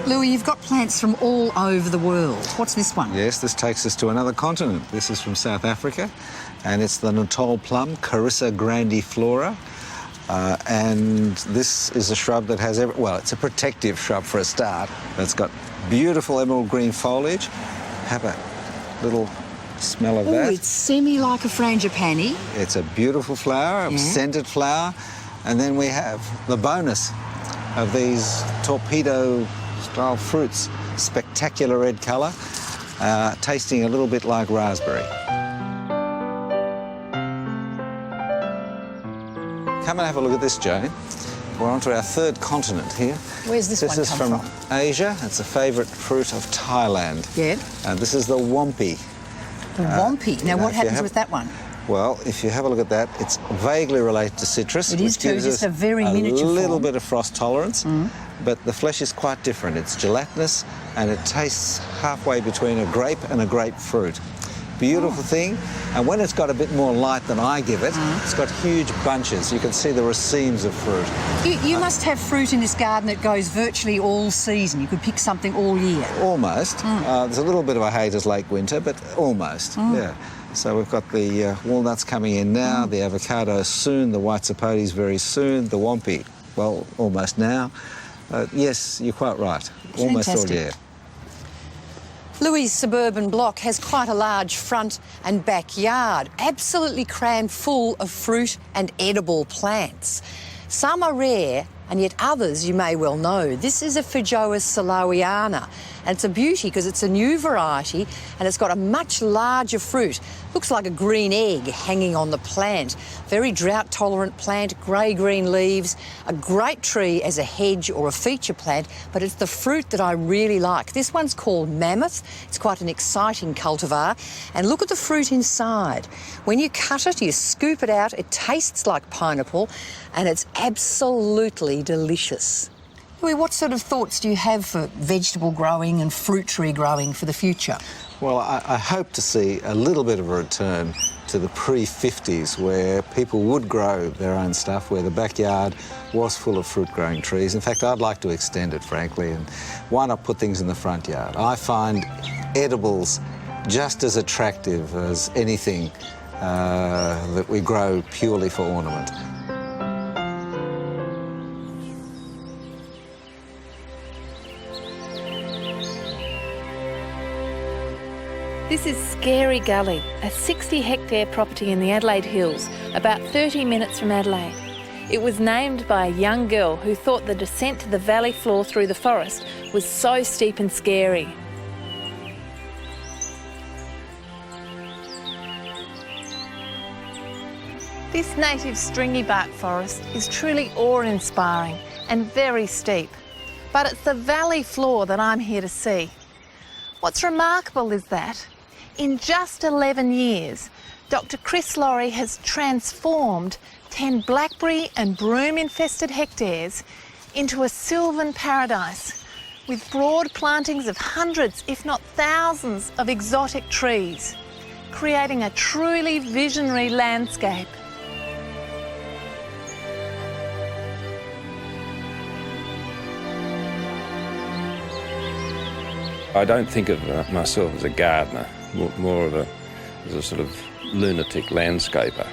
Louis, you've got plants from all over the world. What's this one? Yes, this takes us to another continent. This is from South Africa, and it's the Natal plum, Carissa grandiflora. And this is a shrub that has, well, it's a protective shrub for a start. It's got beautiful emerald green foliage. Have a little smell of that. Oh, it's semi-like a frangipani. It's a beautiful flower, a scented flower. And then we have the bonus of these torpedo-style fruits. Spectacular red colour, tasting a little bit like raspberry. Come and have a look at this, Jane. We're on to our third continent here. Where's this one This is come from Asia. It's a favourite fruit of Thailand. Yeah. And this is the wampi. The wampi. Now, what happens with that one? Well, if you have a look at that, it's vaguely related to citrus. It is which too, gives just us a very miniature a little form. bit of frost tolerance, but the flesh is quite different. It's gelatinous, and it tastes halfway between a grape and a grapefruit. Beautiful thing, and when it's got a bit more light than I give it, it's got huge bunches. You can see the racemes of fruit. You must have fruit in this garden that goes virtually all season. You could pick something all year. Almost. There's a little bit of a haters late winter, but almost, yeah. So we've got the walnuts coming in now, the avocado soon, the white sapotes very soon, the wampi, well, almost now. Yes, you're quite right. Almost all Fantastic. year. Louis' suburban block has quite a large front and backyard, absolutely crammed full of fruit and edible plants. Some are rare, and yet others you may well know. This is a Feijoa salawiana, and it's a beauty because it's a new variety and it's got a much larger fruit. Looks like a green egg hanging on the plant. Very drought-tolerant plant, grey-green leaves, a great tree as a hedge or a feature plant, but it's the fruit that I really like. This one's called Mammoth. It's quite an exciting cultivar. And look at the fruit inside. When you cut it, you scoop it out, it tastes like pineapple, and it's absolutely delicious. Louis, what sort of thoughts do you have for vegetable growing and fruit tree growing for the future? Well, I hope to see a little bit of a return to the pre-50s, where people would grow their own stuff, where the backyard was full of fruit-growing trees. In fact, I'd like to extend it, frankly, and why not put things in the front yard? I find edibles just as attractive as anything that we grow purely for ornament. This is Scary Gully, a 60-hectare property in the Adelaide Hills, about 30 minutes from Adelaide. It was named by a young girl who thought the descent to the valley floor through the forest was so steep and scary. This native stringy bark forest is truly awe-inspiring and very steep, but it's the valley floor that I'm here to see. What's remarkable is that in just 11 years, Dr. Chris Laurie has transformed 10 blackberry and broom-infested hectares into a sylvan paradise with broad plantings of hundreds, if not thousands, of exotic trees, creating a truly visionary landscape. I don't think of myself as a gardener, more of as a sort of lunatic landscaper.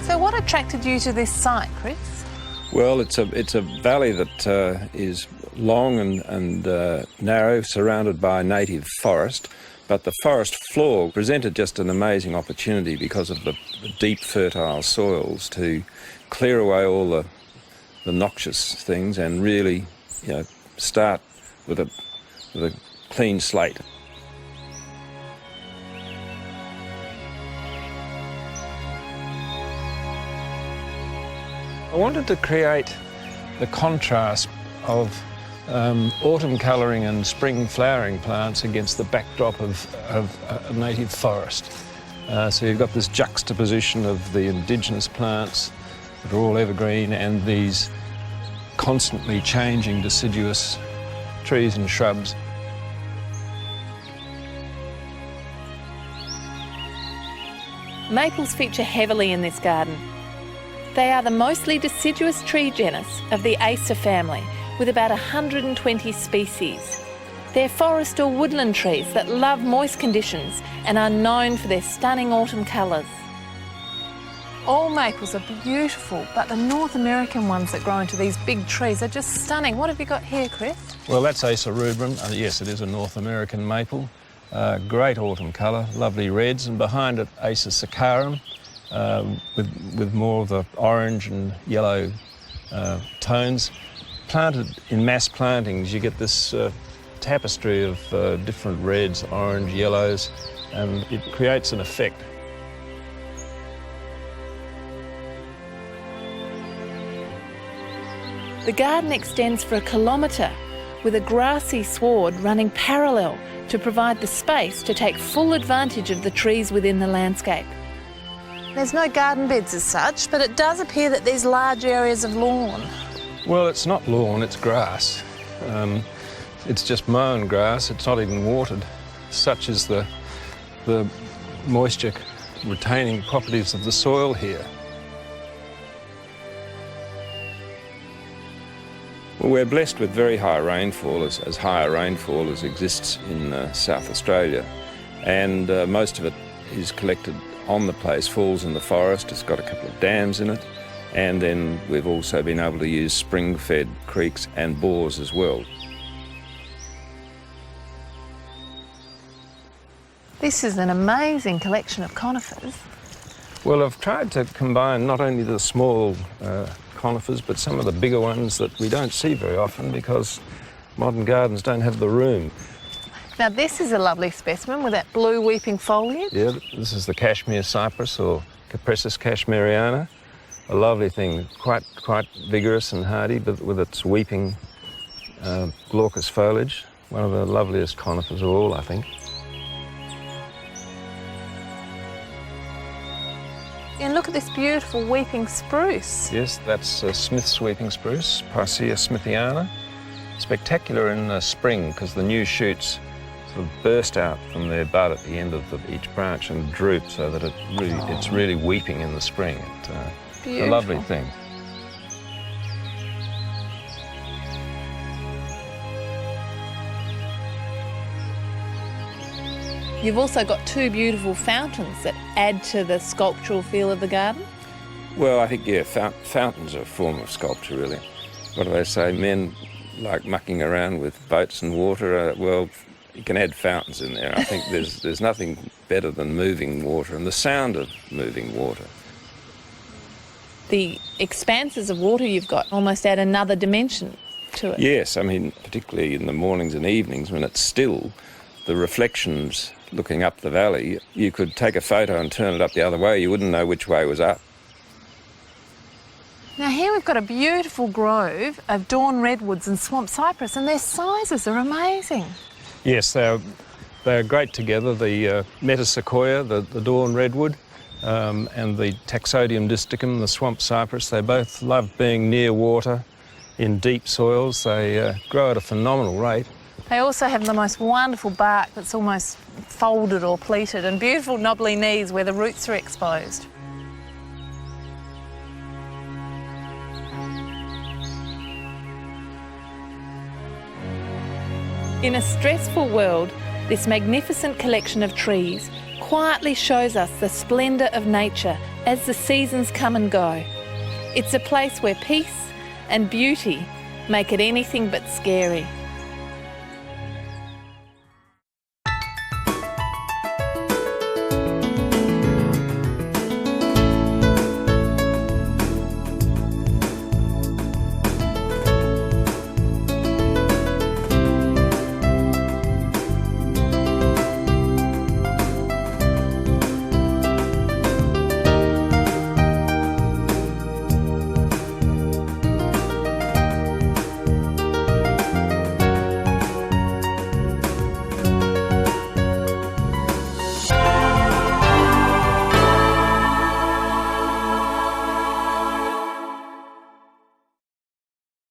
So what attracted you to this site, Chris? Well, it's a valley that is long and narrow, surrounded by native forest, but the forest floor presented just an amazing opportunity because of the deep, fertile soils to clear away all the noxious things and really, start with a clean slate. I wanted to create the contrast of autumn colouring and spring flowering plants against the backdrop of a native forest. So you've got this juxtaposition of the indigenous plants that are all evergreen and these constantly changing deciduous trees and shrubs. Maples feature heavily in this garden. They are the mostly deciduous tree genus of the Acer family, with about 120 species. They're forest or woodland trees that love moist conditions and are known for their stunning autumn colours. All maples are beautiful, but the North American ones that grow into these big trees are just stunning. What have you got here, Chris? Well, that's Acer rubrum. Yes, it is a North American maple. Great autumn colour, lovely reds, and behind it Acer saccharum with more of the orange and yellow tones. Planted in mass plantings, you get this tapestry of different reds, orange, yellows, and it creates an effect. The garden extends for 1 kilometre, with a grassy sward running parallel to provide the space to take full advantage of the trees within the landscape. There's no garden beds as such, but it does appear that there's large areas of lawn. Well, it's not lawn, it's grass. It's just mown grass, it's not even watered. Such is the moisture retaining properties of the soil here. Well, we're blessed with very high rainfall, as high a rainfall as exists in South Australia, and most of it is collected on the place, falls in the forest. It's got a couple of dams in it, and then we've also been able to use spring-fed creeks and bores as well. This is an amazing collection of conifers. Well, I've tried to combine not only the small conifers, but some of the bigger ones that we don't see very often because modern gardens don't have the room. Now this is a lovely specimen with that blue weeping foliage. Yeah, this is the Kashmir cypress, or Cupressus kashmiriana. A lovely thing, quite vigorous and hardy, but with its weeping glaucous foliage. One of the loveliest conifers of all, I think. And look at this beautiful weeping spruce. Yes, that's Smith's weeping spruce, Picea smithiana. Spectacular in spring because the new shoots sort of burst out from their bud at the end of each branch and droop so that it's really weeping in the spring. It's a lovely thing. You've also got two beautiful fountains that add to the sculptural feel of the garden. Well, I think, yeah, fountains are a form of sculpture, really. What do they say? Men like mucking around with boats and water. Well, you can add fountains in there. I think there's nothing better than moving water and the sound of moving water. The expanses of water you've got almost add another dimension to it. Yes, I mean, particularly in the mornings and evenings when it's still, the reflections looking up the valley, you could take a photo and turn it up the other way. You wouldn't know which way was up. Now here we've got a beautiful grove of dawn redwoods and swamp cypress, and their sizes are amazing. Yes, they're great together. The metasequoia, the dawn redwood, and the Taxodium disticum, the swamp cypress, they both love being near water in deep soils. They grow at a phenomenal rate. They also have the most wonderful bark that's almost folded or pleated, and beautiful knobbly knees where the roots are exposed. In a stressful world, this magnificent collection of trees quietly shows us the splendour of nature as the seasons come and go. It's a place where peace and beauty make it anything but scary.